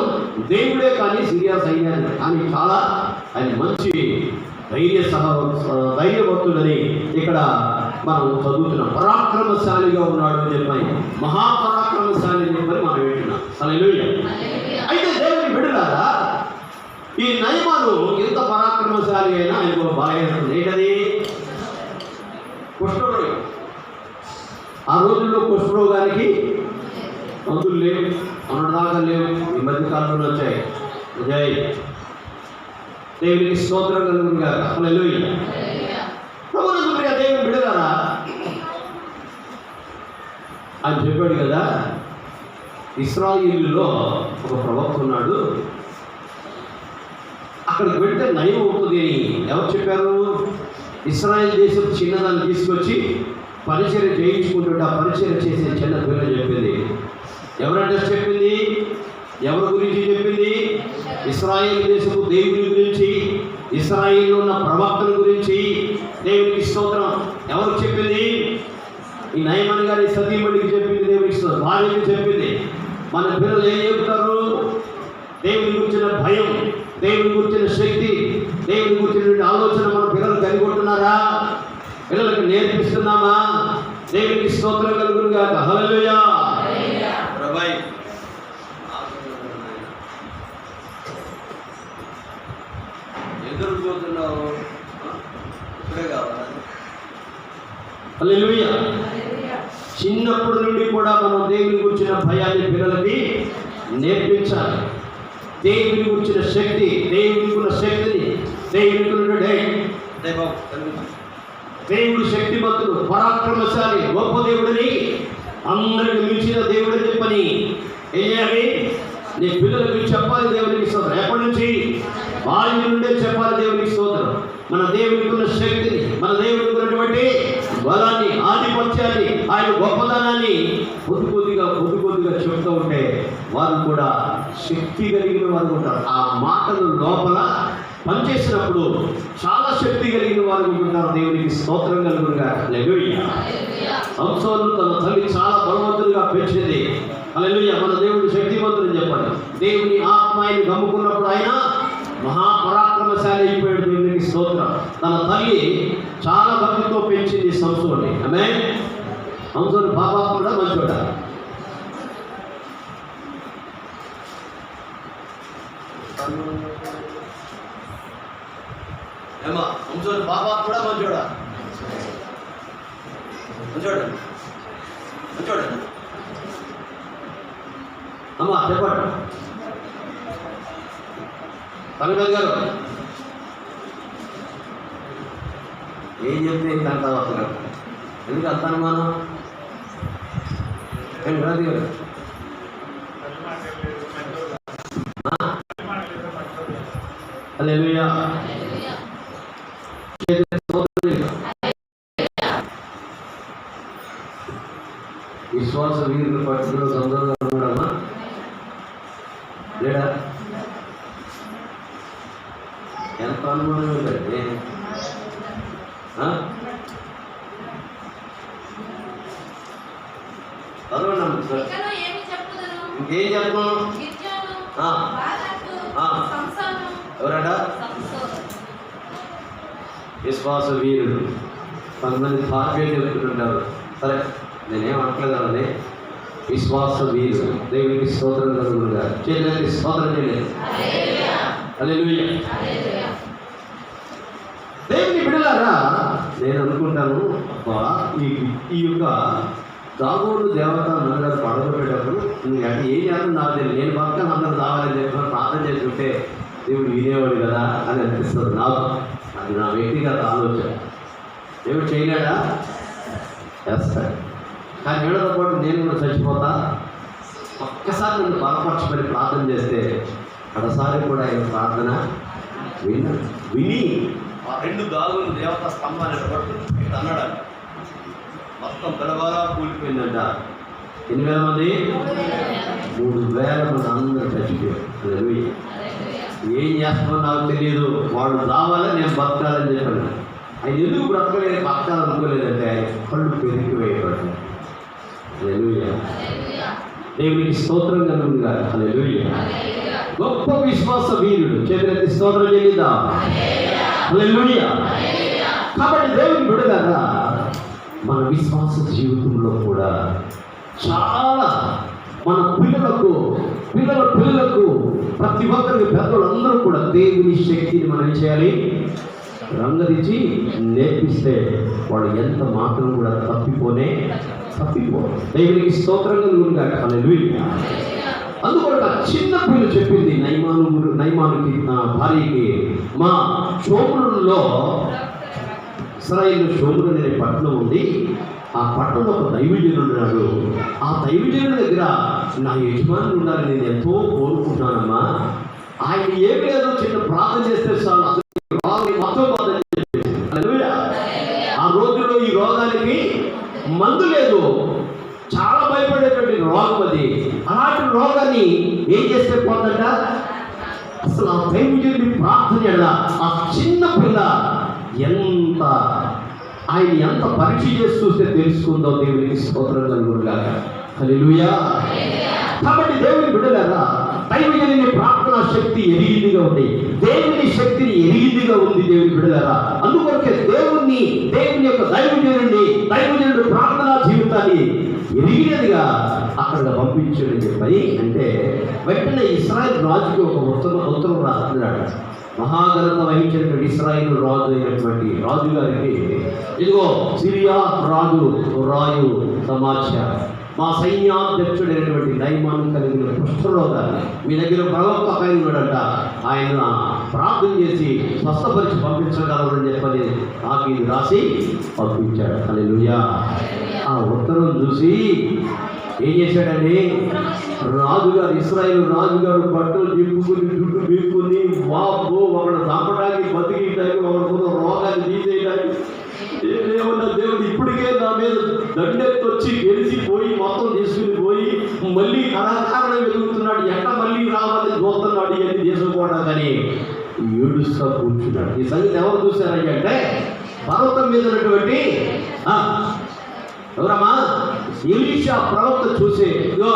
దేవుడే, కానీ సిరియా సైన్యాన్ని కానీ చాలా ఆయన మంచి ధైర్యవంతుడని ఇక్కడ మనం చదువుతున్నాం. పరాక్రమశాలిగా ఉన్నాడు అని చెప్పని, మహాపరాక్రమశాలి అని చెప్పని మనం వింటున్నాం. హల్లెలూయా. అయితే దేవుని బిడ్డలారా, ఈ నయమాను ఎంత పరాక్రమశాలి అయినా ఆయనకు బలహీనత ఏంటది? కుష్ఠరోగి. ఆ రోజుల్లో కుష్ఠరోగానికి మందులు లేవు, అనడాగా లేవు, ఈ మధ్య కాలంలో వచ్చాయి. జై దేవునికి స్తోత్రం కలుగును గాక. హల్లెలూయా. ప్రభువునందు ప్రియ దేవుని బిడ్డలారా, ఆయన చెప్పాడు కదా, ఇశ్రాయేలులో ఒక ప్రవక్త ఉన్నాడు, అక్కడికి వెళ్తే నయం అవుతుంది అని ఎవరు చెప్పారు? ఇశ్రాయేల్ దేశం చిన్నదాన్ని తీసుకొచ్చి పరిచర్య చేయించుకుంటుంటే ఆ పరిచర్య చేసే చిన్న పిల్ల చెప్పింది. ఎవరంటే చెప్పింది? ఎవరి గురించి చెప్పింది? ఇశ్రాయేల్ దేశపు దేవుని గురించి, ఇశ్రాయేల్లో ఉన్న ప్రవక్తల గురించి. దేవునికి స్తోత్రం. ఎవరికి చెప్పింది? ఈ నయమని గారి సతీమణికి చెప్పింది. దేవునికి స్తోత్రం. భార్యకి చెప్పింది. మన పిల్లలు ఏం చెప్తారు? దేవుని గురించిన భయం, దేవుని గురించిన శక్తి, దేవుని గురించిన ఆలోచన మన పిల్లలు కలిగి ఉంటున్నారా? పిల్లలకు నేర్పిస్తున్నామా? దేవునికి స్తోత్రం కలుగును గాక. హల్లెలూయా. ప్రభువై ఎదురు చూస్తున్నావు, ఇప్పుడే కావాలా? హల్లెలూయా. చిన్నప్పటి నుండి కూడా మనం దేవుని గురించిన భయాన్ని పిల్లలకి నేర్పించాలి. దేవుని గురించిన శక్తి, దేవునికి ఉన్న శక్తిని, దేవుడు శక్తిమంతుడు, పరాక్రమశాలి, గొప్ప దేవుడిని, అందరికి మించిన దేవుడిని చెప్పని ఏం చేయాలి? నీ పిల్లలకి చెప్పాలి దేవునికి స్తోత్రం. ఎప్పటి నుంచి? వాళ్ళ నుండే చెప్పాలి దేవునికి స్తోత్రం. మన దేవునికి ఉన్న శక్తిని, మన దేవునికి ఉన్నటువంటి బలాన్ని, ఆధిపత్యాన్ని, ఆయన గొప్పదనాన్ని కొద్ది కొద్దిగా చెప్తూ ఉంటే వారు కూడా శక్తి కలిగిన వారు ఉంటారు. ఆ మాటలు లోపల పనిచేసినప్పుడు చాలా శక్తి కలిగిన వారు ఉంటున్నారు. దేవునికి స్తోత్రం కలుగునుగా. హల్లెలూయా. సంసోను తన తల్లి చాలా బలవంతుడిగా పెంచింది. హల్లెలూయా. మన దేవుడు శక్తివంతుని చెప్పండి. దేవుని ఆత్మ ఆయన గమ్ముకున్నప్పుడు ఆయన మహాపరాక్రమశాలి అయిపోయాడు. దేవునికి స్తోత్రం. తన తల్లి చాలా భక్తితో పెంచింది సంసోని. ఆమేన్. సంసోని బాబా కూడా మంచోట. ఏమా సంసోని బాబా కూడా మంచోడా? మంచోడా అమ్మా చెప్పండి. పల్లెపల్లి గారు ఏం చెప్తే ఏంటి అంత వస్తున్నారు? ఎందుకు అంత అనుమానం? ఏం రాజు గారు హల్లెలూయా. విశ్వాస వీరులు పట్టుకున్న సందర్భంగా ఉన్నాడమ్మా లేడా? ఎంత అనుమానం ఏంటంటే చదవండి సార్. ఇంకేం చెప్పను? ఎవరట? విశ్వాస వీరుడు. కొంతమంది పార్టీ చెప్తుంటారు. సరే నేనేం అనట్లేదండి. విశ్వాస వీరుడు. దేవునికి స్తోత్రం కలుగునుగా. చేయడానికి స్తోత్రం చేయలేదు. హల్లెలూయా. దేవుని బిడ్డలారా, నేను అనుకుంటాను అబ్బా ఈ యొక్క దాగోను దేవత మందిరాలు పడగొట్టేటప్పుడు అంటే ఏం చేస్తాను నాకు తెలియదు. నేను పక్కన అందరూ రావాలని చెప్పి ప్రార్థన చేస్తుంటే దేవుడు వినేవాడు కదా అని అనిపిస్తుంది నాకు. అది నా వ్యక్తిగత ఆలోచన. దేవుడు చేయలేడా? చేస్తాడు. కానీ వీళ్ళతో పాటు నేను కూడా చచ్చిపోతా. ఒక్కసారి నన్ను బలపరచమని ప్రార్థన చేస్తే ఒకసారి కూడా ఆయన ప్రార్థన విని ఆ 2 దాగులు దేవతా స్తంభాన్ని పట్టు అన్నాడు. మొత్తం గడబారా కూలిపోయిందంట. 8,000 మంది 3,000 మంది అందరూ చచ్చిపోయారు. ఏం చేస్తామో నాకు తెలియదు. వాళ్ళు రావాలని నేను బతకాలని చెప్పాను. ఆయన ఎందుకు బ్రతకలేదు, బతకాలనుకోలేదంటే ఆయన కళ్ళు పెరిగిపోయేవాడు. హల్లెలూయా. దేవునికి స్తోత్రం కలుగునుగా. హల్లెలూయా. గొప్ప విశ్వాస వీరుడు. చేతులెత్తి స్తోత్రం చెల్లిద్దాం. హల్లెలూయా. కాబట్టి దేవుని బిడ్డలారా, మన విశ్వాస జీవితంలో కూడా చాలా మన పిల్లలకు ప్రతి ఒక్కరికి పెద్దలందరూ కూడా దేవుని శక్తిని మనం చేయాలి, రంగరించి నేర్పిస్తే వాళ్ళు ఎంత మాత్రం కూడా తప్పిపోరు. దేవునికి స్తోత్రం కలుగునుగా. హల్లెలూయా. అందుకొరకు ఆ చిన్న పిల్ల చెప్పింది నయమానుకి భార్యకి, మా షోమ్రోనులో ఇశ్రాయేలు షోమ్రోను అనే పట్టణం ఉంది. ఆ పట్టణంలో ఒక దైవజనుడు ఉన్నాడు. ఆ దైవజనుడి దగ్గర నా యజమానులు ఉండాలని నేను ఎంతో కోరుకుంటున్నానమ్మా. ఆయన ఏమి లేదు, చిన్న ప్రార్థన చేస్తే చాలు అసలు మొత్తం బాధ. ఆ రోజుల్లో ఈ రోగానికి మందు లేదు, చాలా భయపడేటువంటి రోగం అది. అలాంటి రోగాన్ని ఏం చేస్తే పోతుంట, అసలు ఆ దైవజనుడి ప్రార్థన ఎడల ఆ చిన్న పిల్ల ఎంత ఆయన ఎంత పరీక్ష చేసి చూస్తే తెలుసుకుందో. దేవునికి స్తోత్రం కలుగునుగాక. హల్లెలూయా. కాబట్టి దేవుని బిడ్డలారా, దైవజనుని ప్రార్థనా శక్తి ఎరిగిందిగా ఉంది, దేవుని శక్తిని ఎరిగిందిగా ఉంది దేవుని బిడ్డలారా. అందుకొరకే దేవుని యొక్క దైవజనుడు ప్రార్థనా జీవితాన్ని ఎరిగినదిగా అక్కడ పంపించడం చెప్పని అంటే వెంటనే ఇశ్రాయేలు రాజుకి ఒక ఉత్తరం రాస్తున్నాడు. మహాఘనత వహించినటువంటి ఇశ్రాయేలు రాజు అయినటువంటి రాజుగారికి, ఇదిగో సిరియా రాయు సమాచారం, మా సైన్యాధ్యక్షుడైనటువంటి నయమాను కలిగిన కుష్ఠరోగాన్ని మీ దగ్గర ప్రవక్త పైన ఉన్నాడంట, ఆయన ప్రార్థన చేసి స్వస్థపరిచి పంపించగలరని చెప్పని నాకు ఇది రాసి పంపించాడు. హల్లెలూయా. ఆ ఉత్తరం చూసి ఏం చేశాడండి, రాజుగారు ఇశ్రాయేలు రాజుగారు బట్టలు దిప్పుకుని జుట్టు బీక్కుని వాపు ఒకడు చంపడానికి బతికియడానికి ఒకడు రోగాన్ని తీసేయడానికి ఏమన్నా దేవుడు ఇప్పటికే నా మీద దండెత్తి వచ్చి గెలిచిపోయి మొత్తం తీసుకుని పోయి మళ్ళీ కళాకారులు వెలుగుతున్నాడు, ఎట్ట మళ్ళీ రావాలని చూస్తున్నాడు ఇవన్నీ చేసుకోవడం కానీ ఏడుస్తా కూర్చున్నాడు. ఈ సంగతి ఎవరు చూశారని అంటే పర్వతం మీద ఉన్నటువంటి ఎవరమ్మా ఎలీషా ప్రవక్త చూసి, ఇగో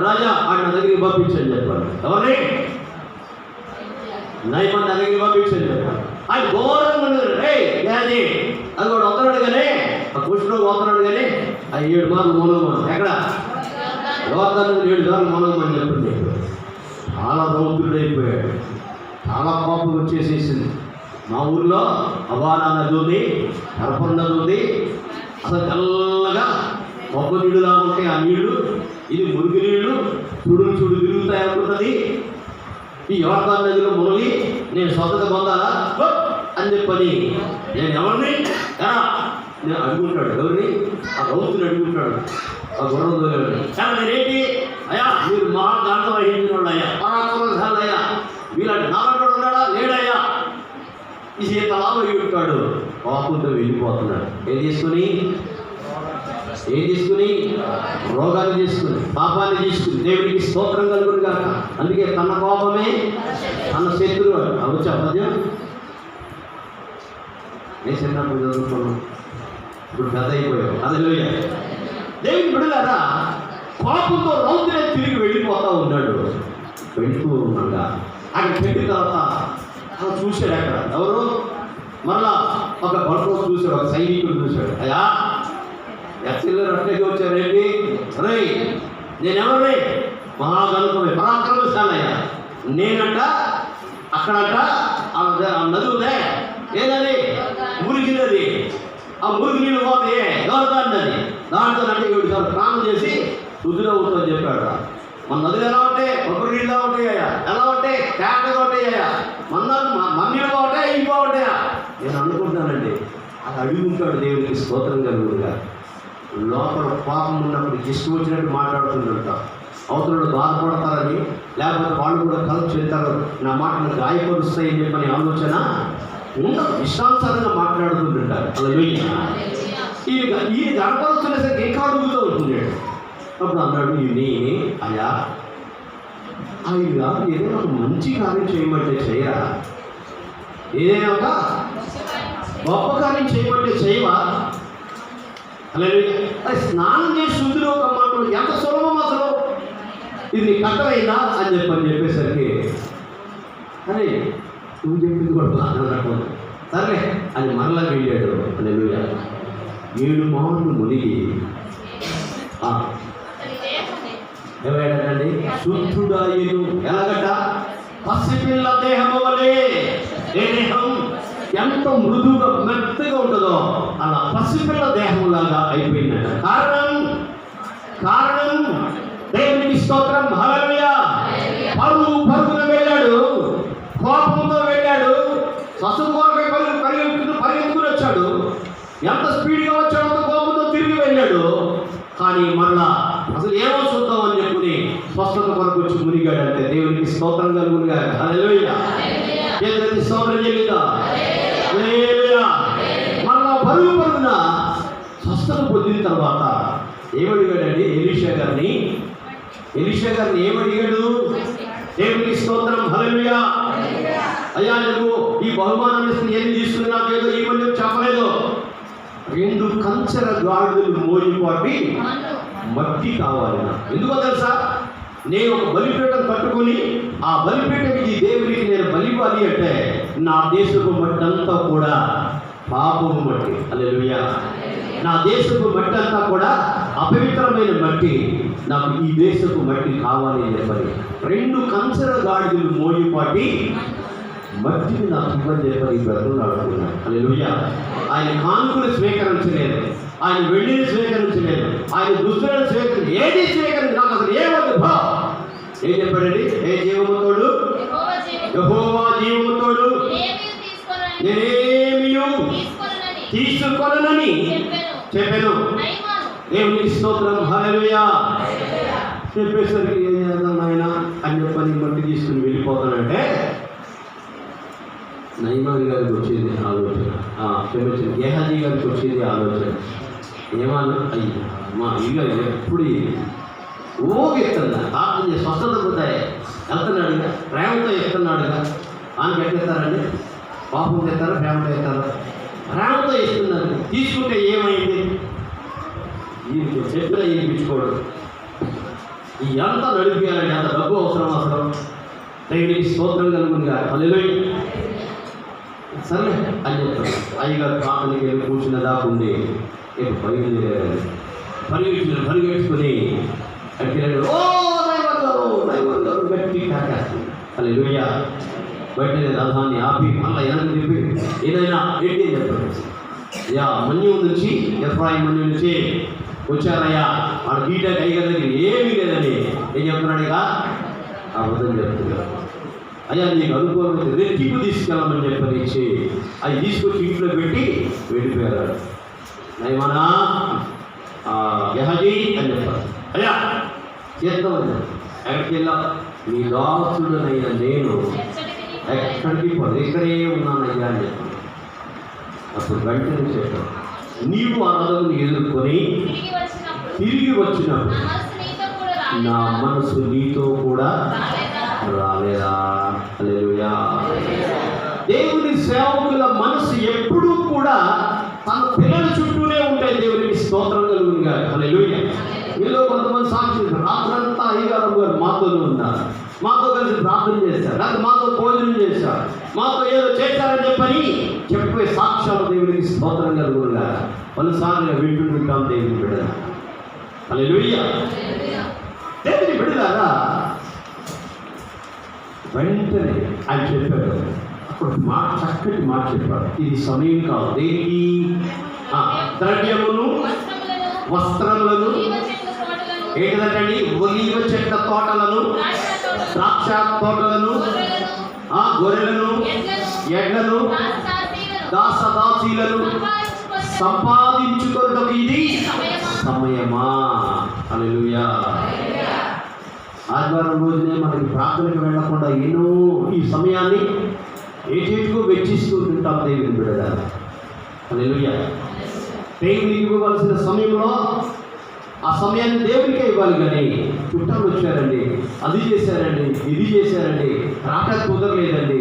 రాజా ఆయన దగ్గరికి పంపించని చెప్పారు. ఎవరిని? నయమాను దగ్గరికి పంపించని చెప్పారు. ఆయన ఘోరంగా అది కూడా వస్తున్నాడు కానీ ఆ కుష్ఠరోగి వస్తున్నాడు కానీ ఆ 7 మార్లు మూలమని ఎక్కడ యోర్దాను 7 సార్లు మూలమని చెప్పింది. చాలా రౌద్రుడైపోయాడు, చాలా కోపం వచ్చేసేసింది. మా ఊర్లో అవానా నది ఉంది, హర్పన్ నది ఉంది, అసలు తెల్లగా కొబ్బరి నీళ్ళులా ఉంటాయి ఆ నీళ్లు, ఇది మురికి నీళ్లు, చూడు తిరుగుతాయి అనుకుంటుంది. ఈ యోర్దాను నదిలో మునిగి నేను స్వతంత్ర పొందాలా అని చెప్పని నేను ఎవరిని నేను అడుగుంటాడు. ఎవరిని? ఆ రౌతుని అడుగుంటాడు, ఆ గుర్రం దోలేవాడు. కానీ నేనేంటి అయ్యా, మీరు మా దాంట్లో వహించిన వాళ్ళు అయ్యా, పరాక్రమశాలు అయ్యా, వీళ్ళంటే నాలుగు ఉన్నాడా లేడయ్యా, ఈ సీతలాగా ఉంటాడు. పాపంతో వెళ్ళిపోతున్నాడు. ఏం తీసుకుని రోగాన్ని తీసుకుని పాపాన్ని తీసుకుని దేవుడికి స్తోత్రం కలుగును కాక. అందుకే తన కోపమే తన శత్రువు అవచ్చా పద్యం. నేను చిన్నప్పుడు చదువుకున్నాను, ఇప్పుడు పెద్ద అయిపోయావు. హల్లెలూయా. దేవుని బిడ్డలారా, కోపంతో రౌద్రుడే తిరిగి వెళ్ళిపోతూ ఉన్నాడు. వెళుతూ ఉండగా ఆయన వెళ్ళిన తర్వాత చూశాడు. అక్కడ ఎవరు? మళ్ళా ఒక బలతో చూశాడు, ఒక సైనికుడు చూశాడు. అయ్యా ఎస్ఎల్లు రట్లకి వచ్చారేంటి? అరే నేనెవరి? మహాగణుతమే పరాక్రమశాలయ్యా. నేనంట అక్కడంట ఆ నది ఉందే, ఏదది? మురికి నది. ఆ మురికి నీళ్ళు పోతే యోర్దాను నది, దాంట్లో అంటే 7 సార్లు స్నానం చేసి శుద్ధిరవుతుందని చెప్పాడు. మన నదులు ఎలా ఉంటాయి? కొబ్బరి నీళ్ళు ఉంటాయా? ఎలా ఉంటాయి? తేటగా ఉంటాయా? మన్నీళ్ళు బాగుంటాయా? ఇవి బాగుంటాయా? నేను అనుకుంటానండి. అది అడుగుంటాడు. దేవునికి స్తోత్రం కలుగుగా. లోపల పాపం ఉన్నప్పుడు ఇష్టం వచ్చినట్టు మాట్లాడుతుందంట. అవతల బాధపడతారని, లేకపోతే వాళ్ళు కూడా కలుపు చేస్తారు, నా మాటలు గాయపరుస్తాయని చెప్పని ఆలోచన ఉండదు. ఇష్టానుసారంగా మాట్లాడుతుంటారు. అలా ఈ గడపరుస్తున్నసరికి ఇంకా అడుగుతూ ఉంటుంది. అప్పుడు అన్నాడు, ఇది అయ్యా ఆయన ఏదైనా ఒక మంచి కార్యం చేయమంటే చేయరా? ఏదైనా ఒక గొప్ప కార్యం చేయమంటే చేయవా? అలాగే స్నానం చేసి శుద్ధిలో ఒక మాట ఎంత సులభం అసలు, ఇది నీకు కష్టమైందా అని చెప్పేసరికి అరే నువ్వు చెప్పింది కూడా బాగా సరే అది మరలా వెళ్ళాడు. హల్లెలూయా. 7 మార్లు మునిగి ఏమైందండి? శుద్ధుడాయను. ఎలాగట? పసిపిల్ల దేహము వలె. ఏ దేహం ఎంత మృదువుగా మెత్తగా ఉంటుందో అలా పసిపిల్ల దేహంలాగా అయిపోయిందట. కారణం దేవునికి స్తోత్రం. హల్లెలూయా. పరుగున వెళ్ళాడు, కోపంతో వెళ్ళాడు, ససుకోరకై పరిగెత్తుకుని వచ్చాడు. ఎంత స్పీడ్గా వచ్చాడో అంత కోపంతో తిరిగి వెళ్ళాడు. కానీ మరలా అసలు ఏమో చూద్దాం అని చెప్పుకుని స్వస్థత కొరకు వచ్చి మునిగాడు అంటే దేవునికి స్తోత్రం కలుగునుగా. హల్లెలూయా. దేవునికి స్తోత్రం చెల్లిదా. హల్లెలూయా. మళ్ళా పరుగున స్వస్థత పొందిన తర్వాత ఏమడిగాడండి ఎలీషా గారిని ఏమడిగాడు? దేవునికి స్తోత్రం. హల్లెలూయా. అయ్యా నువ్వు ఈ బహుమానం ఇస్తే ఏం తీసుకున్నావు? ఏదో ఏమని చెప్పలేదు. 2 కంచెర గాడిదలు మోయిపాటి మట్టి కావాలి. ఎందుకో తెలుసా? నేను ఒక బలిపీఠం కట్టుకుని ఆ బలిపీఠకి దేవుడికి నేను బలివ్వాలి అంటే నా దేశపు మట్టి అంతా కూడా పాపము మట్టి. హల్లెలూయా. నా దేశపు మట్టి అంతా కూడా అపవిత్రమైన మట్టి. నాకు ఈ దేశపు మట్టి కావాలి అని చెప్పని 2 కంచెర గాడిదలు మోయిపాటి మట్టిని నాకు ఇబ్బంది చెప్పని బ్రతులు అడుగుతున్నాను. హల్లెలూయా. ఆయన కానుకలు స్వీకరించలేదు, ఆయన వెండిని స్వీకరించలేదు, ఆయన దుస్తులను స్వీకరించి ఏది స్వీకరించి నాకు అసలు ఏమవుతుంది బా ఏం చెప్పాడండి? ఏ జీవముతోడు? యెహోవా జీవముతోడు నేనేమీ తీసుకోనని చెప్పాను. దేవునికి స్తోత్రం. హల్లెలూయా. చెప్పేసరికి ఏం చేద్దాం ఆయన అని చెప్పని మట్టి తీసుకుని వెళ్ళిపోతానంటే నయమాన్ గారికి వచ్చేది ఆలోచన, క్షమించింది గేహాజీ గారికి వచ్చేది ఆలోచన. ఏమన్నా అయ్యా మా ఇల్లు ఎప్పుడు ఓగెత్తున్నా ఆత్మ స్వస్థత పోతాయి వెళ్తున్నాడుగా, ప్రేమతో ఇస్తున్నాడుగా. ఆయనకి ఎట్లెత్తారండి? పాపం చేస్తారా ప్రేమతో ఇస్తారా? ప్రేమతో ఇస్తున్నారు. తీసుకుంటే ఏమైంది? ఈయనకి చెప్పినా ఈయనపించుకోవడం. ఈ ఎంత నడిపించాలండి? అంత డబ్బు అవసరం. దేవునికి స్తోత్రం కలుగునుగా. హల్లెలూయా. సరే అని చెప్తాను. అయ్యగారు ప్రార్థనకి వెళ్ళి కూర్చున్న దాకుండి ఇక బయలుదేరారు. పరిగెట్టుకుని అక్కడికి ఓ నైవందరు గట్టి కాకేస్తుంది. హల్లెలూయా. బయట రథాన్ని ఆపి మళ్ళీ వెనక్కి తిప్పి ఏదైనా ఏంటి అని చెప్పాడు. యా మన్యం నుంచి ఎఫ్రాయిం మన్యం నుంచి వచ్చారయ్యా ఆడ గీట కైగల దగ్గర ఏమీ లేదని ఏం చెప్తున్నాడు? ఇక అబద్ధం చెప్తున్నాడు. అయ్యా నీకు అనుకూలమైన రెట్టింపు తీసుకెళ్ళమని చెప్పని ఇచ్చి అవి తీసుకొచ్చి ఇంట్లో పెట్టి వెళ్ళిపోయారు. నయమనా గెహాజీ అని చెప్పారు. అయ్యా చేద్దామని ఎక్కడికి వెళ్ళా? నీ దాసుడనైనా నేను ఎక్కడికి పోదు, ఇక్కడే ఉన్నానయ్యా అని చెప్పాను. అప్పుడు వెంటనే చెప్పాను, నీవు ఆ రథముని ఎదుర్కొని తిరిగి వచ్చినప్పుడు నా మనసు నీతో కూడా రాలేదా? హల్లెలూయా. దేవుని సేవకుల మనసు ఎప్పుడూ కూడా తన పిల్లల చుట్టూనే ఉంటాయి. దేవునికి స్తోత్రం కలుగునుగా. హల్లెలూయా. వీళ్ళు కొంతమంది సాక్షి రాత్రంతా అయ్యగారు గారు మాతోనే ఉన్నారు, మాతో కలిసి ప్రార్థన చేశారు, లేకపోతే మాతో భోజనం చేశారు, మాతో ఏదో చేశారని చెప్పే సాక్ష్యాలు దేవునికి స్తోత్రం కలుగునుగా. పలుసార్లు వింటాం దేవుని బిడ్డ. హల్లెలూయా. దేవుని బిడ్డలారా వెంటనే ఆయన చెప్పాడు. అప్పుడు చక్కటి మాట చెప్పాడు. ఇది సమయం కాదు. దేనికి? ద్రవ్యమును వస్త్రములను ఏంటంటే ఒలీవ చెట్ల తోటలను ద్రాక్ష తోటలను గొర్రెలను ఎడ్లను దాసదాసీలను సంపాదించుకొనుటకు ఇది సమయమా? హల్లెలూయా. ఆదివారం రోజునే మనకి ప్రార్థనకు వెళ్లకుండా ఎన్నో ఈ సమయాన్ని ఏటేటుకు వెచ్చిస్తూ ఉంటాం దేవుని బిడ్డగా. హల్లెలూయా. దేవునికి ఇవ్వవలసిన సమయంలో ఆ సమయాన్ని దేవునికే ఇవ్వాలి. కానీ చుట్టాలు వచ్చారండి, అది చేశారండి, ఇది చేశారండి, రాక కుదరలేదండి,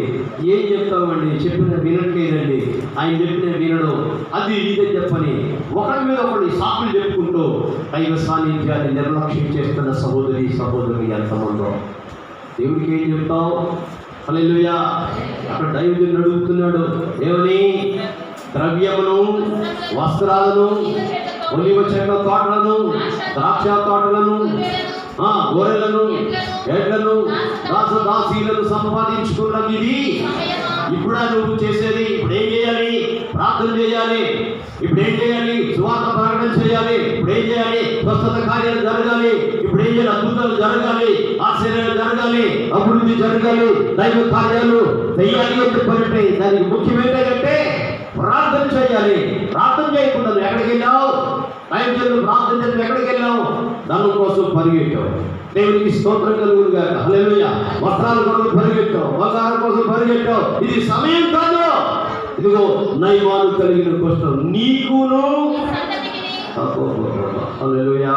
ఏం చెప్తామండి, చెప్పిన వినట్లేదండి, ఆయన చెప్పిన వినడు, అది ఇదే చెప్పని ఒకరి మీద ఒకటి సాకులు చెప్పుకుంటూ దైవ సాన్నిధ్యాన్ని నిర్లక్ష్యం చేస్తున్న సహోదరులు ఎంతమందో. దేవుడికి ఏం చెప్తావు? హల్లెలూయా. అక్కడ దైవజనుడు అడుగుతున్నాడు, ఏమని? ద్రవ్యమును వస్త్రాలను ఒలివ చెట్ల తోటలను ద్రాక్ష తోటలను గొర్రెలను ఎడ్లను దాసదాసీలను సంపాదించుకున్నది ఇది. ఇప్పుడు నువ్వు చేసేది. ఇప్పుడు ఏం చేయాలి? ప్రార్థన చేయాలి. ఇప్పుడు ఏం చేయాలి? సువార్త ప్రకటన చేయాలి. ఇప్పుడు ఏం చేయాలి? స్వస్థత కార్యాలు జరగాలి. ఇప్పుడు ఏం చేయాలి? అద్భుతాలు జరగాలి, ఆశ్చర్యాలు జరగాలి, అభివృద్ధి జరగాలి, దైవ కార్యాలు చేయాలి అని చెప్పారంటే దానికి ముఖ్యం ఏంటంటే ప్రార్థన చేయాలి. ప్రార్థన చేయకుండా ఎక్కడికి వెళ్ళావు? దైవజనులు ప్రార్థన చేసి ఎక్కడికి వెళ్ళావు? ధనం కోసం పరిగెట్టావు. దేవునికి స్తోత్రం కలుగును గాక. హల్లెలూయా. వస్త్రాల కోసం పరిగెట్టావు, బంగారం కోసం పరిగెట్టావు, ఇది సమయం కాదు. ఇదిగో నయమాను కలిగిన కుష్ఠం నీకును. హల్లెలూయా.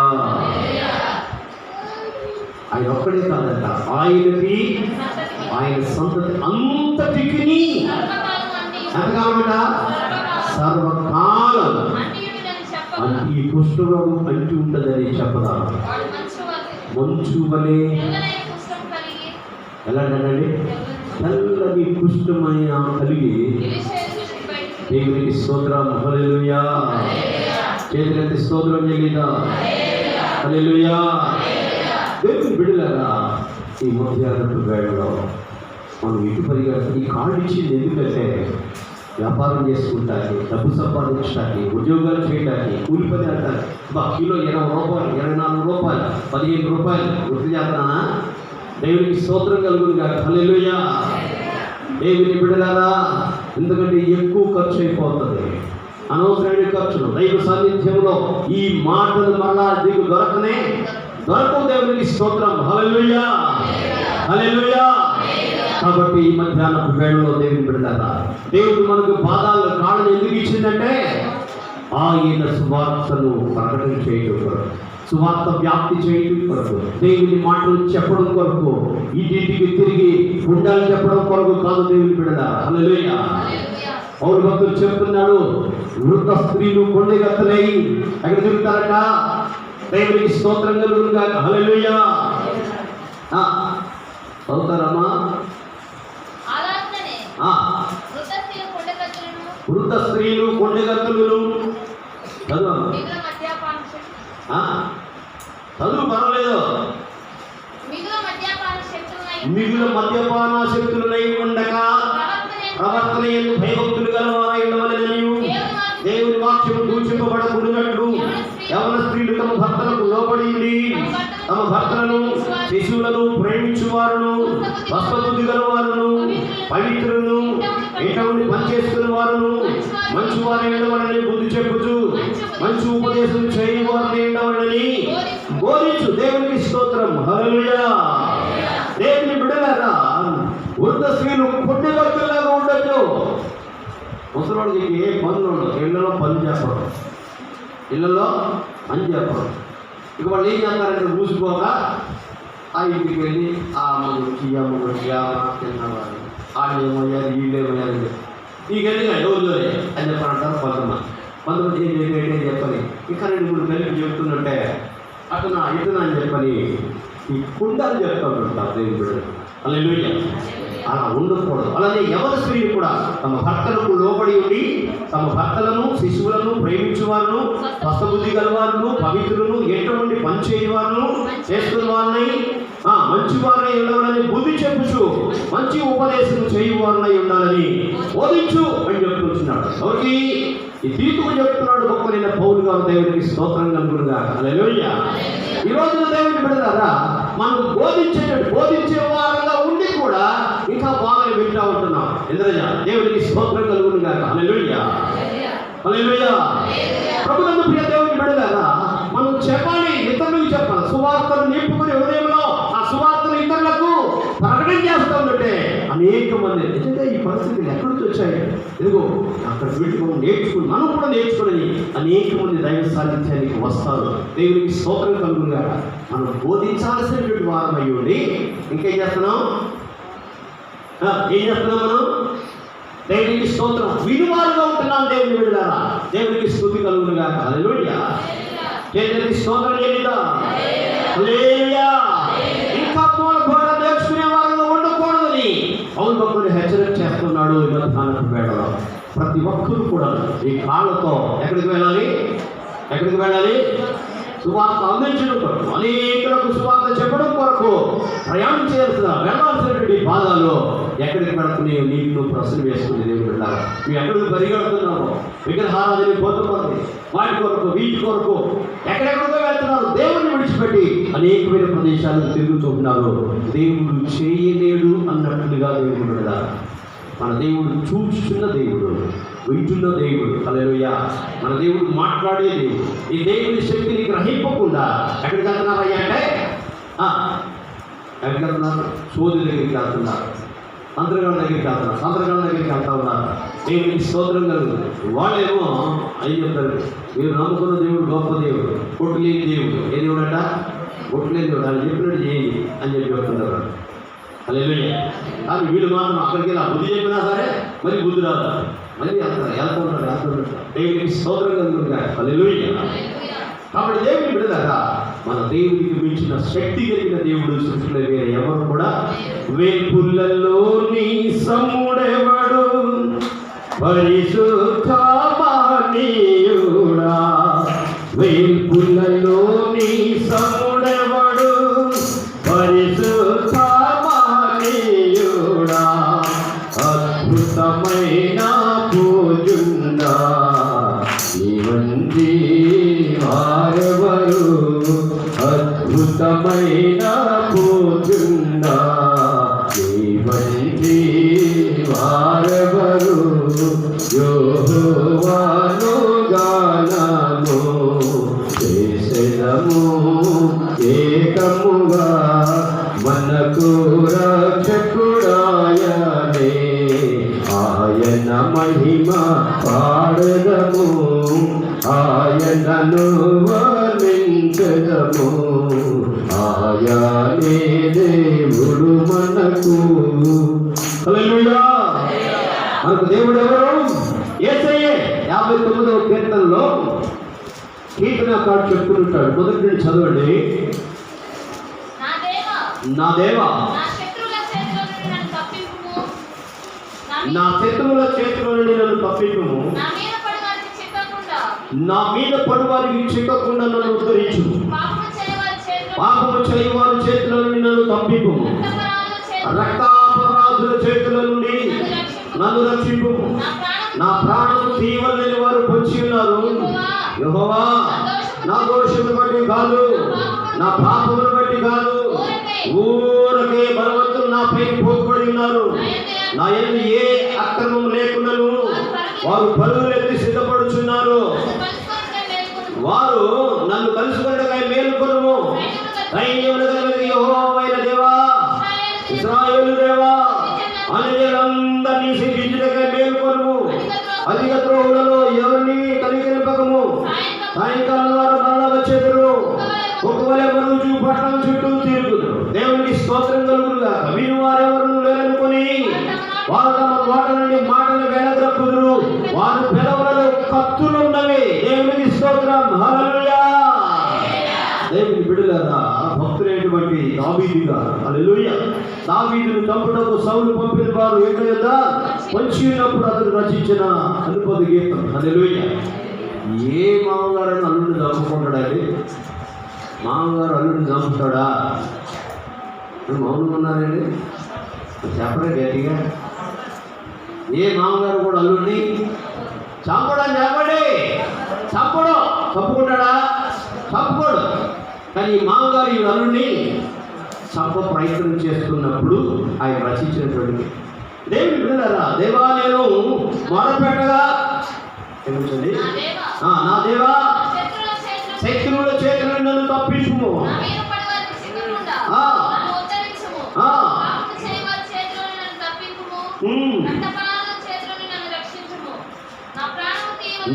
ఆయన ఒక్కడే కాదంట, ఆయనకి ఆయన సంతతి అంతటికి ఎంతకాలమంట? సర్వకాలం అంటే ఈ కుష్ఠరోగం అంటి ఉంటుందని చెప్పదా? మంచు వలె ఎలాంటండి? తెల్లని కుష్ఠమైన కలిగి దేవునికి స్తోత్రం. హల్లెలూయా. చేతులెత్తి స్తోత్రం చెల్లిదా? హల్లెలూయా. దేవుని బిడ్డలారా, ఈ మధ్యాహ్నపు వేళలో మనం ఇటు పరిగెత్తాలి. ఈ కార్డు ఇచ్చింది ఎందుకంటే వ్యాపారం చేసుకుంటానికి, డబ్బు సంపాదించడానికి, ఉద్యోగాలు చేయడానికి, కూలి పని అంటారు. కిలో 20 రూపాయలు, 24 రూపాయలు, 15 రూపాయలు వృత్తి చేస్తానా? దేవునికి స్తోత్రం కలుగును గాక. హల్లెలూయా. దేవుని బిడ్డలారా, ఎందుకంటే ఎక్కువ ఖర్చు అయిపోతుంది, అనవసరమైన ఖర్చులు. దైవ సాన్నిధ్యంలో ఈ మాటలు మళ్ళా నీకు దొరకవు. దేవునికి స్తోత్రం. హల్లెలూయా. హల్లెలూయా. కాబట్టి ఈ మధ్యాహ్నపు వేళలో దేవుని బిడ్డలారా, దేవుడు మనకు పాదాల కాళ్ళను ఎందుకు ఇచ్చిందంటే ఆయన సువార్తను ప్రకటన చేయడం కొరకు, సువార్త వ్యాప్తి చేయడం కొరకు, దేవుని మాటలు చెప్పడం కొరకు, ఇంటింటికి తిరిగి గుండాలు చెప్పడం కొరకు కాదు దేవుని బిడ్డలారా. హల్లెలూయా. పౌలు భక్తుడు చెప్తున్నాడు, వృద్ధ స్త్రీలు కొండెగత్తలై ఎక్కడ తిరుగుతారట? దేవునికి స్తోత్రం కలుగును గాక. హల్లెలూయా. చదువుతారమ్మా? వృద్ధ స్త్రీలు కొండెగత్తలు చదువు పర్వాలేదు. మిగుల మద్యపాన శక్తులై ఉండక ప్రవర్తన ఎందు భయభక్తులు గలవారై ఉండవలెననియు, దేవుని వాక్యము దూషింపబడకూడనట్లు యవన స్త్రీలు తమ భర్తలకు లోబడి తమ భర్తలను శిశువులను ప్రేమించువారును, స్వస్థబుద్ధి గలవారును, పవిత్రులను, ఇంట ఉండి పనిచేసుకున్న వారును, మంచి వారిని ఉండవలని బుద్ధి చెప్పుచు మంచి ఉపదేశం చేయవారిని ఉండవలని బోధించు. దేవునికి స్తోత్రం. హల్లెలూయా. దేవుని బిడ్డలారా, వృద్ధ స్త్రీలు పుట్టినలాగా ఉండొచ్చు. ముసలివాడికి ఏ పనులు ఉండవు, ఇళ్లలో పని చెప్పడం, ఇళ్లలో పని చెప్పడం. ఇక వాళ్ళు ఏం చేస్తారంటే మూసిపోక ఆ ఇంటికి వెళ్ళి ఆ మనకి తిన్నవారు వాళ్ళు ఏమయ్యారు, వీళ్ళు ఏమయ్యారు, నీకెందుకు రోజులే అని చెప్పాలంటారు కొంతమంది ఏం చెప్పని ఇంకా 2-3 కలిపి చెప్తున్నట్టే అతను ఇతను అని చెప్పని ఈ కుండలు చెప్తూ ఉంటారు దేవుని బిడ్డలు. హల్లెలూయా. అలా ఉండకూడదు. అలానే ఎవరి స్త్రీలు కూడా తమ భర్తలకు లోబడి ఉండి తమ భర్తలను శిశువులను ప్రేమించేవారును, స్వస్థబుద్ధి గలవారును, పవిత్రులను, ఎంట ఉండి పనిచేయవారును, చేస్తున్న వారిని మంచి వారిని ఉండాలని బుద్ధి చెప్పుచు మంచి ఉపదేశం చేయువారినై ఉండాలని బోధించు అని చెప్తున్నాడు. ఎవరికి? ఈ తీర్పుకు చెప్తున్నాడు గొప్పనైన పౌలు గారు. దేవునికి స్తోత్రం కలుగును గాక. హల్లెలూయా. ఈ రోజున దేవుని బిడ్డలారా, మనం బోధించే వారంగా ఉండి కూడా ఇంకా బాగా వింటూ ఉంటున్నాం. ఎందుకయ్యా? దేవునికి స్తోత్రం కలుగును గాక. హల్లెలూయా. హల్లెలూయా. ప్రభువునందు ప్రియ దేవుని బిడ్డలారా, మనం చెప్పాలి, ఇతరులకు చెప్పాలి. సువార్తను నింపుకుని హృదయంలో ఆ సువార్తను ఇతరులకు ప్రకటన చేస్తూ ఉంటే అనేక మంది నిజంగా ఈ పరిస్థితులు ఎక్కడి నుంచి వచ్చాయి, ఇదిగో అక్కడ వీటి మనం కూడా నేర్చుకుని అనేక మంది దైవ సాన్నిధ్యానికి వస్తారు. దేవునికి స్తోత్రం కలుగునుగా. మనం బోధించాల్సినటువంటి వారం అయ్యండి. ఇంకేం చేస్తున్నాం? మనం దేవునికి స్తోత్రం విలువాలుగా ఉంటున్నాం. దేవుని బిడ్డలారా, దేవునికి స్తుతి కలుగునుగా. హల్లెలూయా. దేవునికి స్తోత్రం చేద్దాం. హల్లెలూయా. ఇంకా కూడా నేర్చుకునే వారిలో ఉండకూడదని పౌలు భక్తుడు హెచ్చరిక చేస్తున్నాడు. ఈ మధ్యాహ్నపు వేళలో ప్రతి ఒక్కరూ కూడా ఈ కాళ్ళతో ఎక్కడికి వెళ్ళాలి? సువార్త అందించడం కొరకు, అనేకులకు సువార్త చెప్పడం కొరకు ప్రయాణం వెళ్ళాల్సినటువంటి బాధలో ఎక్కడికి పెడుతున్నాయో నీకు ప్రశ్న వేసుకుని దేవుడు పెట్టాలి. మీరు ఎక్కడికి పరిగెడుతున్నారో, విగ్రహారాధన పోతుంది, వాటి కొరకు వీటి కొరకు ఎక్కడెక్కడికో వెళ్తున్నారు. దేవుడిని విడిచిపెట్టి అనేకమైన ప్రదేశాలకు తిరుగుతున్నారు. దేవుడు చేయలేడు అన్నట్లుగా దేవుడు పెడతారు. మన దేవుడు చూస్తున్న దేవుడు, వింటున్న దేవుడు. హల్లెలూయా. మన దేవుడు మాట్లాడే దేవుడు. ఈ దేవుడి శక్తిని గ్రహింపకుండా ఎక్కడికి వెళ్తున్నారయ్యా అంటే ఎక్కడికి వెళ్తున్నారు? సోది దగ్గరికి వెళ్తున్నారు, మంత్రగాళ్ళ దగ్గరికి వెళ్తున్నారు, మంత్రగాళ్ళ దగ్గరికి వెళ్తా ఉన్నారు. దేవునికి స్తోత్రం కలుగుతుంది. వాళ్ళేమో అయ్యి చెప్తారు, మీరు నమ్ముకున్న దేవుడు గొప్ప దేవుడు, కొట్టు లేని దేవుడు. ఏ దేవుడు అంట? కొట్టు లేని దేవుడు. ఆయన చెప్పినట్టు చేయండి అని చెప్పి చెప్తున్నారు. హల్లెలూయా. కానీ వీళ్ళు మాత్రం అక్కడికి వెళ్ళి బుద్ధి చెప్పినా సరే మళ్ళీ బుద్ధి రాదు, మళ్ళీ వెళ్తూ ఉంటారు. దేవునికి స్తోత్రం కలుగుతుంది. హల్లెలూయా. కాబట్టి దేవుని బిడ్డలారా, మన దేవుడికి మించిన శక్తి కలిగిన దేవుడు సృష్టిలో వేరే ఎవరు కూడా. వేల్పులలో నీ సముడెవడు, పరిశుద్ధ మహనీయుడా. వేల్పులలో నీ సముడెవడు, పరిశుద్ధ మహనీయుడా. అద్భుతమైన పూజుండా, నీవంటి వారెవరు. అద్భుతమైన పూజుండా, నీవంటి వారెవరు. యెహోవాను గానము చేసెదము ఏకముగా, మనకు రక్షకుడాయనే. ఆయన మహిమ పాడదము, ఆయనను వర్ణించదము. ఆయనే దేవుడు మనకు. హల్లెలూయా. మనకు దేవుడు ఎవరు? యేసయ్యే. 59వ కీర్తనలో కీర్తనకారుడు చెప్పుకుంటాడు. మొదటి నుండి చదవండి. నా దేవా, నా శత్రువుల చేతిలో నుండి నన్ను తప్పింపుము. నా మీద పడి వారికి చిక్కకుండా నన్ను ఉద్ధరించు. పాపము చేయవారి చేతిలో నుండి నన్ను తప్పింపుము. రక్తాపరాధుల చేతుల నుండి నన్ను రక్షింపు. నా ప్రాణము తీయవలేని వారు పొంచి ఉన్నారు. యెహోవా, నా దోషమును బట్టి కాదు, నా పాపమును బట్టి కాదు, ఊరకే బలవంతులు నాపై పోగుబడి ఉన్నారు. నా యందు ఏ అక్రమం లేకున్నను వారు పరుగులెత్తి సిద్ధపడుచున్నారు. వారు నన్ను కలుసుకొనకై మేలుకొనుము. సైన్యముల కలిగిన యెహోవావైన దేవా, ఇశ్రాయేలు దేవా, అన్యజనులందరినీ శిక్షించుటకై మేలుకొనుము. అధిక ద్రోహులలో ఎవరిని కనికరింపకము. సాయంకాలం వారు మరలా వచ్చేదరు. ఒకవేళ మరుచు పట్టణం చుట్టూ తిరుగుదురు. దేవునికి స్తోత్రం కలుగునుగాక. విని వారెవరు లేరనుకొని వారు తమ నోట నుండి మాటలు వెలగొక్కుదురు. వారు పెదవులలో కత్తులున్నవి. దేవునికి స్తోత్రం. హల్లెలూయా. దేవుని బిడ్డలారా, భక్తులైనటువంటి దావీదుగా, హల్లెలూయా, దావీదును చంపుటకు సౌలు పంపిన వారు ఎక్కడ వచ్చి ఉన్నప్పుడు అతను రచించిన అనుపద గీతం. హల్లెలూయా. ఏ మామగారు అల్లుడిని చంపుకుంటాడండి? మామగారు అల్లుడిని చంపుతాడా? మౌనంగా ఉన్నారండి, చెప్పరే గట్టిగా. ఏ మామగారు కూడా అల్లుడిని చంపడం చెప్పండి. చంపుకుంటాడా? చంపుకోడు. కానీ ఈ మామగారు ఈ అల్లుడిని చంప ప్రయత్నం చేస్తున్నప్పుడు ఆయన రచించినటువంటి దేవుని బిడ్డలారా, దేవా నేను మొరపెట్టగా ఏమిటండి? నా దేవా, శత్రువుల చేతుల నన్ను తప్పించుము.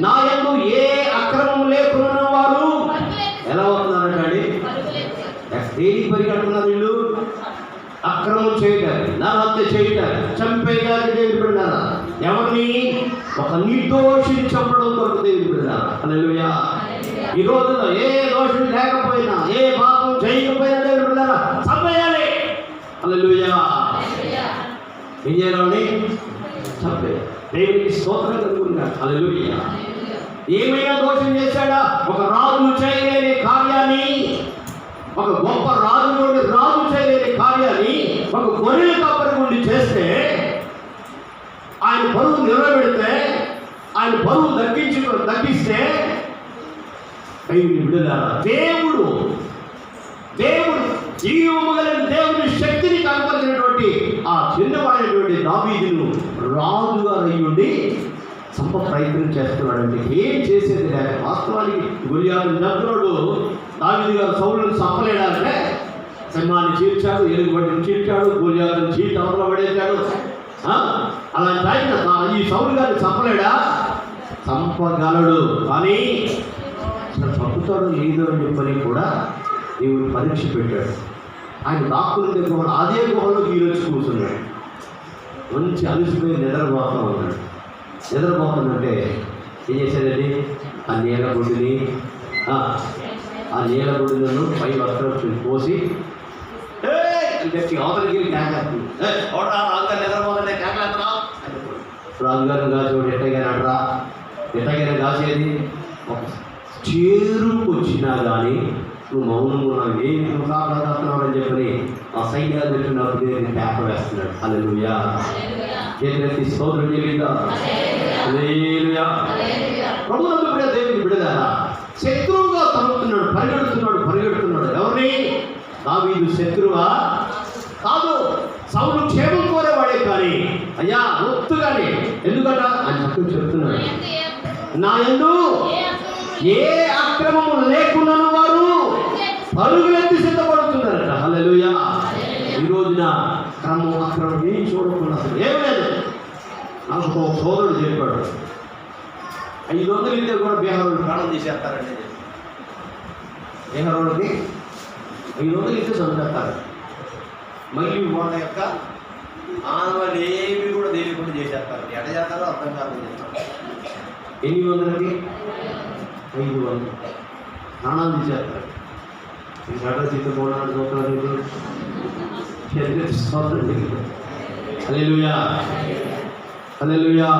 నా యందు ఏ అక్రమం లేకున్న వారు ఎలా అవుతున్నారండి? దేనికి పరిగెడుతున్నారు వీళ్ళు? అక్రమం చేయటానికి, నరహత్య చేయటానికి, చంపేయడానికి దేవుడు పెడతారా? ఎవరిని? ఒక నిర్దోషిని చంపడం కొరకు దేవుడు పెడతారా? హల్లెలూయా. ఈ రోజుల్లో ఏ దోషం లేకపోయినా, ఏ పాపం చేయకపోయినా దేవుడు పెడతారా? చంపేయాలి. హల్లెలూయా. ఏం చేయాలండి? చంపే. దేవునికి స్తోత్రం కలుగునుగాక. హల్లెలూయా. ఏమైనా దోషం చేశాడా? ఒక రాజు చేయలేని కార్యాన్ని, ఒక గొప్ప రాజు నుండి రాజు చేయలేని కార్యాన్ని ఒక గొర్రెల కాపరి నుండి చేస్తే, ఆయన బరువు నిలబెడితే, ఆయన బరువు తగ్గిస్తే దేవుడు జీవము కలిగిన దేవుని శక్తిని కనపరిచినటువంటి ఆ చిన్నవాడైనటువంటి దావీదును రాజుగా అయ్యుండి చంప ప్రయత్నం చేస్తున్నాడంటే ఏం చేసేది లేక. వాస్తవానికి గొలియాతు చంపినోడు దావీదు గారు సౌలును చంపలేడంటే సింహాన్ని చీల్చాడు, ఎలుగుబంటిని చీల్చాడు, గొలియాతుని చీల్చి అవతల పడేశాడు. అలాంటి ఆయన ఈ సౌలు గారిని చంపలేడా? చంపగలడు. కానీ అసలు చంపుతాడు లేదు అని చెప్పని కూడా దేవుడు పరీక్ష పెట్టాడు. ఆయన దాక్కుని గుహ, అదే గుహలో ఈరోజు కూర్చున్నాడు. మంచి అలసిపోయి నిద్రపోతా ఉన్నాడు. నిద్రపోతుందంటే ఏం చేశాడండి? ఆ నీలగుడిని పై వస్త్రం పోసి అవతలకి కేకలేస్తుంది. నిద్రపోతుంటే కేకలేస్తున్నా రాజుగారిని కాసేవాడు ఎట్టగానే అంటరా, ఎట్టగానే కాసేది ఒక చేరుకు వచ్చినా కానీ నువ్వు మౌనంగా ఉన్నావు, ఏం కాపాడుతున్నావు అని చెప్పని ఆ సైన్యాలు పెట్టినప్పుడు నేను కేక వేస్తున్నాడు. హల్లెలూయా. చేతులెత్తి స్తోత్రం చేయలేదా? హల్లెలూయా. ప్రభువునందు ప్రియ దేవుని బిడ్డలారా, శత్రువుగా తరుగుతున్నాడు, పరిగెడుతున్నాడు. ఎవరిని? దావీదు శత్రువా? కాదు, సౌలు క్షేమం కోరేవాడే. కానీ అయ్యా ఒత్తుగానే ఎందుకట అని చెప్తున్నాడు, నా యందు ఏ అక్రమము లేకున్నా వారు పరుగులెత్తి సిద్ధపడుతున్నారట. హల్లెలూయా. ఈ రోజున క్రమం అక్రమం ఏం చూడకుండా అసలు ఏం లేదు. నాకు ఒక సోదరుడు చెప్పాడు, 500 ఇస్తే కూడా బీహారోళ్ళు ప్రాణం తీసేస్తారండి. బీహారోళ్ళకి 500 ఇస్తే చంపేస్తారు. మళ్ళీ వాళ్ళ యొక్క ఆనవాళ్ళు ఏమి కూడా తెలియకుండా చేసేస్తారు. ఎట చేస్తారో అర్థం కాదు. ఎన్ని వందలకి? 500 ప్రాణాలు తీసేస్తారు. ఈ గడ్డ చిత్తపోవడానికి చూస్తారు. హల్లెలూయా. హల్లెలూయా.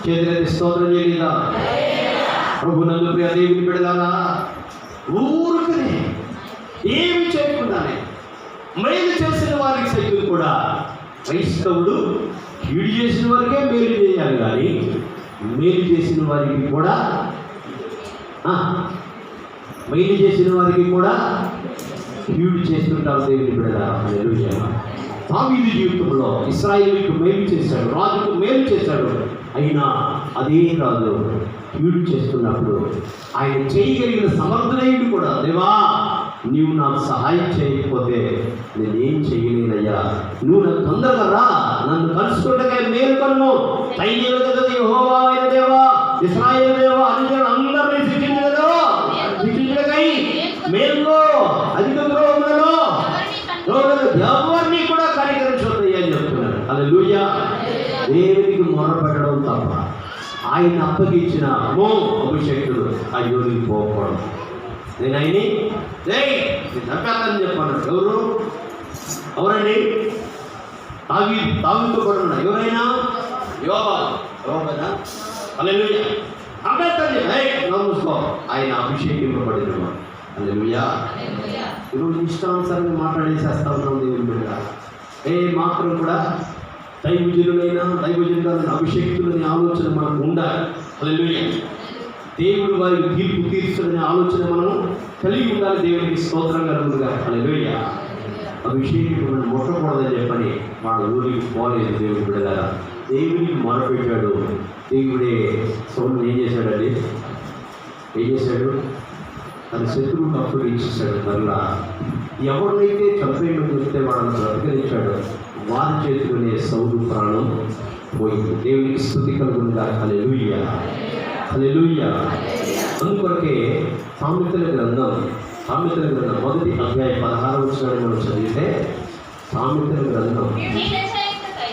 చేతులెత్తి స్తోత్రం చేయలేదా? ప్రభువునందు ప్రియ దేవుని బిడ్డలారా, ఊరికనే ఏమి చేయకుండానే మేలు చేసిన వారికి సైతం కూడా క్రైస్తవుడు కీడు చేసిన వారికే మేలు చేయాలి, కానీ మేలు చేసిన వారికి కూడా కీడు చేస్తుంటారు దేవుని బిడ్డలారా. హల్లెలూయా. దావీదు జీవితంలో ఇశ్రాయేలుకు మేలు చేశాడు, రాజుకు మేలు చేశాడు. అయినా అదే రాజు కీడు చేస్తున్నప్పుడు ఆయన చేయగలిగిన సమర్థుడైన కూడా, దేవా నీవు నాకు సహాయం చేయకపోతే నేనేం చేయలేనయ్యా, నువ్వు నాకు తొందరగా రా, నన్ను కలుసుకుంటే మేలు కను. సైన్యాల కదా యెహోవా అయిన దేవా, ఇశ్రాయేలు దేవా, అందరినీ శిక్షించడకై మేలులో అధిక ద్రోహములలో ఎవరిని కూడా కనికరించొద్దయ్యా అని చెప్తున్నాడు. హల్లెలూయా. దేవునికి మొరపెట్టడం తప్ప ఆయన అప్పగించిన అభిషేకుడు ఆ యోగికి పోకూడదు. నేను ఆయన్ని చంపేస్తానని చెప్పాను. ఎవరండి? తావితో కూడా ఉన్నా. ఎవరైనా యోగా హల్లెలూయా. నమ్ముకో, ఆయన అభిషేకింపబడిన వాడు. హల్లెలూయా. ఈరోజు ఇష్టానుసారంగా మాట్లాడేసేస్తా ఉన్నాం దేవుని బిడ్డ. ఏ మాత్రం కూడా దైవజనులైన అభిషేక్తులని ఆలోచన మనకు ఉండాలి. హల్లెలూయా. దేవుడు వారికి తీర్పు తీర్చుకునే ఆలోచన మనం కలిగి ఉండాలి. దేవునికి స్తోత్రం కలుగునుగా. హల్లెలూయా. అభిషేకం మనం ముట్టకూడదని చెప్పని వాడు ఊరికి పోలేదు. దేవుని బిడ్డలారా, దేవునికి మొరపెట్టాడు. దేవుడే సౌలుని ఏం చేశాడు? తన శత్రువుకు అప్పుడు ఇచ్చేసాడు. మరలా ఎవరినైతే చంపేయమని చెప్తే వాళ్ళని బ్రతకరించాడు, వారి చేతిలోనే సౌలు ప్రాణం పోయింది. దేవునికి స్తుతి కలుగునుగా. హల్లెలూయా. హల్లెలూయా. అందుకొరకే సామెతల గ్రంథం 1వ అధ్యాయం 16వ వచనాన్ని మనం చదివితే, సామెతల గ్రంథం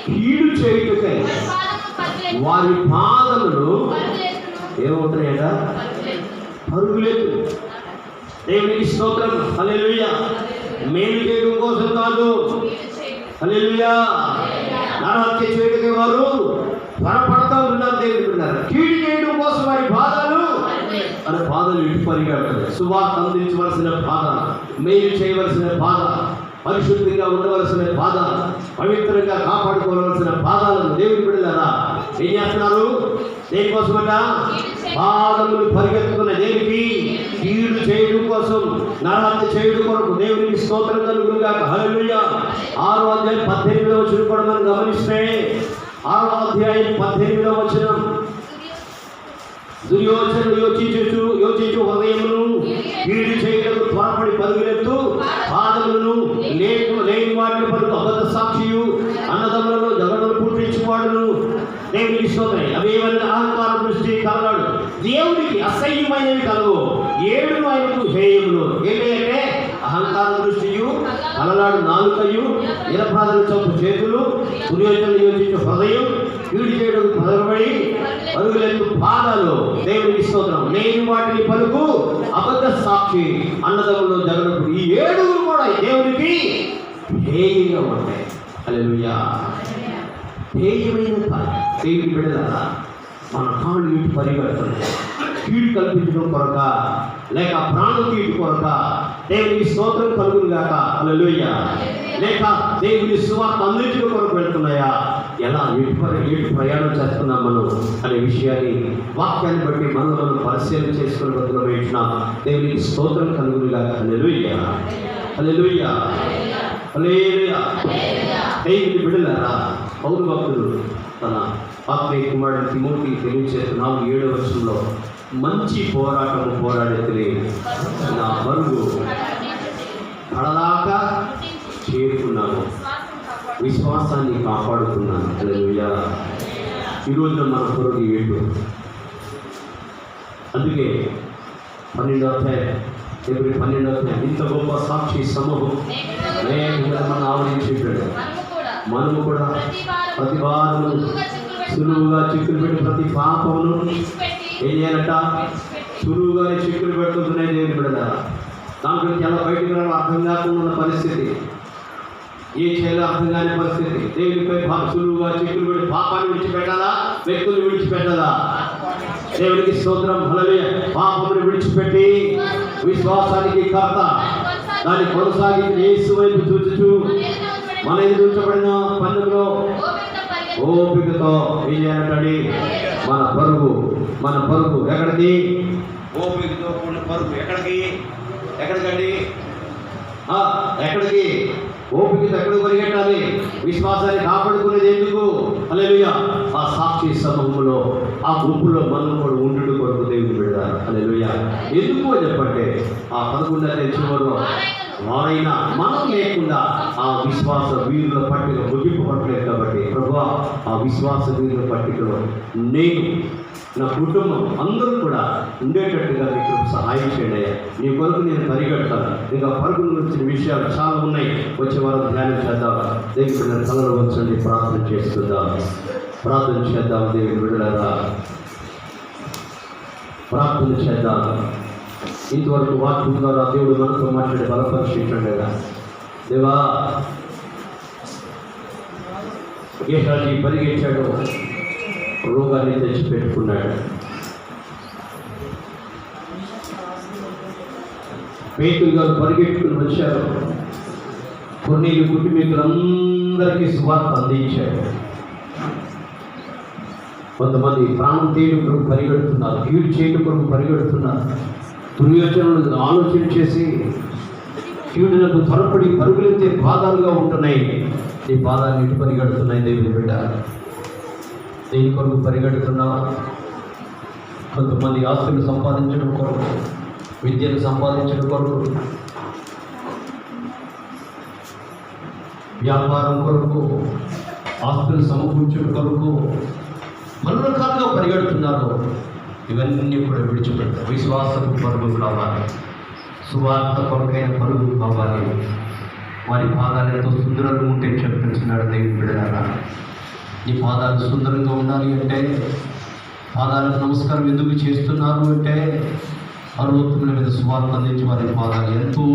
కీడు చేయుటకై వారి పాదములు ఏమవుతాయట? పరుగులేదు. దేవునికి స్తోత్రం. హల్లెలూయా. మేలు చేయడం కోసం కాదు. హల్లెలూయా. నరహత్య చేయడానికి వారు త్వరపడతా ఉన్నారు. దేవుడు ఉన్నారు. కీడు చేయడం కోసం వారి బాధలు ఇటు పరిగెడతారు. సువార్త అందించవలసిన బాధ, మేలు చేయవలసిన బాధ, పరిశుద్ధంగా ఉండవలసిన బాధ, పవిత్రంగా కాపాడుకోవాల్సిన బాధలను దేవుని బిడ్డలారా ఏం చేస్తున్నారు? దేనికోసమట? బాధలు పరిగెత్తుకున్న దేనికి? కీడు చేయడం కోసం, నరహత్య చేయడం కొరకు. దేవునికి స్తోత్రం కలుగునుగా. హల్లెలూయా. 6వ అధ్యాయం 18వ వచనం కూడా మనం గమనిస్తే, 6వ అధ్యాయం 18వ వచనం, దుర్యోచనలు యోచించు హృదయమును కీడు చేయడం త్వరపడి పరుగులెత్తు పాదములను స్తోత్రం. అవేవన్నీ అహంకార దృష్టి కలగాడు, దేవుడికి అసహ్యమైనవి కలవు, 7 ఆయనకు హేయములు. ఏంటంటే అహంకార దృష్టియు, కలలాడు నాలుకయు, నిరపరాధుల చంపు చేతులు, దుర్యోచనలు యోచించు హృదయం, కీడు చేయడం పదరబడి పరుగులెత్తు పాదాలు. దేవుడికి స్తోత్రం. నేను వాటిని పలుకు అబద్ధ సాక్షి, అన్నదమ్ములు జగడప్పుడు. ఈ 7 కూడా దేవుడికి హేయంగా ఉంటాయి. హల్లెలూయా. హేయమైన దేవుడి బిడ్డలారా, మన కాళ్ళు ఇటు పరిగెడుతుంది. కీడు కల్పించడం కొరక, లేక ప్రాణం కీడు కొరక దేవునికి స్తోత్రం కలుగును గాక. హల్లెలూయా. లేక దేవుని సువార్త అందించడం కొరకు వెళ్తున్నాయా, ఎలా ఎటు ప్రయాణం చేస్తున్నాం మనం అనే విషయాన్ని వాక్యాన్ని బట్టి మనం పరిశీలన చేసుకుని బతులు వేయించినాం. దేవునికి స్తోత్రం కలుగును గాక. హల్లెలూయా. హల్లెలూయా. హల్లెలూయా. దేవుని బిడ్డలారా, పౌలు భక్తుడు తన ఆత్మీయ కుమారుడు తిమోతికి తెలియజేస్తున్న 7వ వచనంలో, మంచి పోరాటము పోరాడితే నా పరుగు కడదాకా చేరుకున్నాను, విశ్వాసాన్ని కాపాడుకున్నాను. హల్లెలూయా. ఈరోజు మన పరుగు ఏంటో, అందుకే 12వ అధ్యాయం, ఫిబ్రవరి 12వ అధ్యాయం, ఇంత గొప్ప సాక్షి సమూహం మనం ఆవరించేటాడు. మనము కూడా ప్రతి వారము సులువుగా చిక్కులు పెట్టి ప్రతి పాపమును ఏం చేయాలట, సులువుగానే చిక్కులు పెడుతున్నాయి దేవుని బిడ్డలారా. దాంట్లో ఎలా బయటకు రావడం అర్థం కాకుండా ఉన్న పరిస్థితి, ఏ చేయాలో అర్థం కాని పరిస్థితి. దేవునిపై సులువుగా చిక్కులు పెట్టి పాపాన్ని విడిచిపెట్టాలా, వ్యక్తులు విడిచిపెట్టాలా? దేవునికి స్తోత్రం. హల్లెలూయా. పాపమును విడిచిపెట్టి విశ్వాసానికి కర్త, దాన్ని కొనసాగించి యేసు వైపు చూచుచు మన ఎదుర్చబడిన పనుల్లో ఓపికతో ఏం చేయాలంటే మన పరుగు ఎక్కడికి, ఓపికతో కూడిన పరుగు ఎక్కడికి, ఎక్కడికండి, ఎక్కడికి ఓపికతో ఎక్కడికి పరిగెట్టాలి? విశ్వాసాన్ని కాపాడుకునేది ఎందుకు? హల్లెలూయా. ఆ సాక్షి సమూహంలో, ఆ గుంపులో మనం కూడా ఉండు కొరకు దేవుని బిడ్డలారా. హల్లెలూయా. ఎందుకు అని చెప్పంటే ఆ 11వ చివరిలో వారైనా మనం లేకుండా ఆ విశ్వాస వీరుల పట్టిక ముగింపు పట్టలేదు. కాబట్టి ప్రభువా, ఆ విశ్వాస వీరుల పట్టికలో నేను, నా కుటుంబం అందరూ కూడా ఉండేటట్టుగా మీకు సహాయం చేయండి. నీ కొరకు నేను పరిగెడతాను. ఇంకా పరుగుల గురించిన విషయాలు చాలా ఉన్నాయి. వచ్చే వారం ధ్యానం చేద్దాం. దేవుని కళలు వచ్చండి, ప్రార్థన చేస్తుందాం. ప్రార్థన చేద్దాం. దేవుని బిడ్డలారా, ప్రార్థన చేద్దాం. ఇంతవరకు వాక్యం ద్వారా దేవుడు మనతో మాట్లాడి బలపరిచించండి కదా. దేవా, గేహాజీ పరిగెత్తాడు, రోగాన్ని తెచ్చిపెట్టుకున్నాడు. పేతురు గారు పరిగెట్టుకుని వచ్చారు, కొన్ని కుటుంబీకులందరికీ సువార్త అందించాడు. కొంతమంది ప్రాణం తీయడం కొరకు పరిగెడుతున్నారు, కీడు చేయడం కొరకు పరిగెడుతున్నారు, దుర్యోచనలు ఆలోచన చేసి కీడులకు త్వరపడి పరుగులెత్తే పాదాలుగా ఉంటున్నాయి. ఈ పాదాలు ఇటు పరిగెడుతున్నాయి. దేవుని బిడ్డ, దేని కొరకు పరిగెడుతున్నావా? కొంతమంది ఆస్తులు సంపాదించడం కొరకు, విద్యను సంపాదించడం కొరకు, వ్యాపారం కొరకు, ఆస్తులు సమకూర్చడం కొరకు పలు రకాలుగా పరిగెడుతున్నారు. ఇవన్నీ కూడా విడిచిపెట్టారు. విశ్వాసపు పరుగు కావాలి, సువార్త కొరకైన పరుగు కావాలి. వారి పాదాలు ఎంతో సుందరంగా ఉంటే చెప్తున్నాడు దేవుని బిడ్డలారా. నీ పాదాలు సుందరంగా ఉండాలి అంటే, పాదాలకు నమస్కారం ఎందుకు చేస్తున్నారు అంటే, పర్వతముల మీద సువార్త అందించి వారి పాదాలు ఎంతో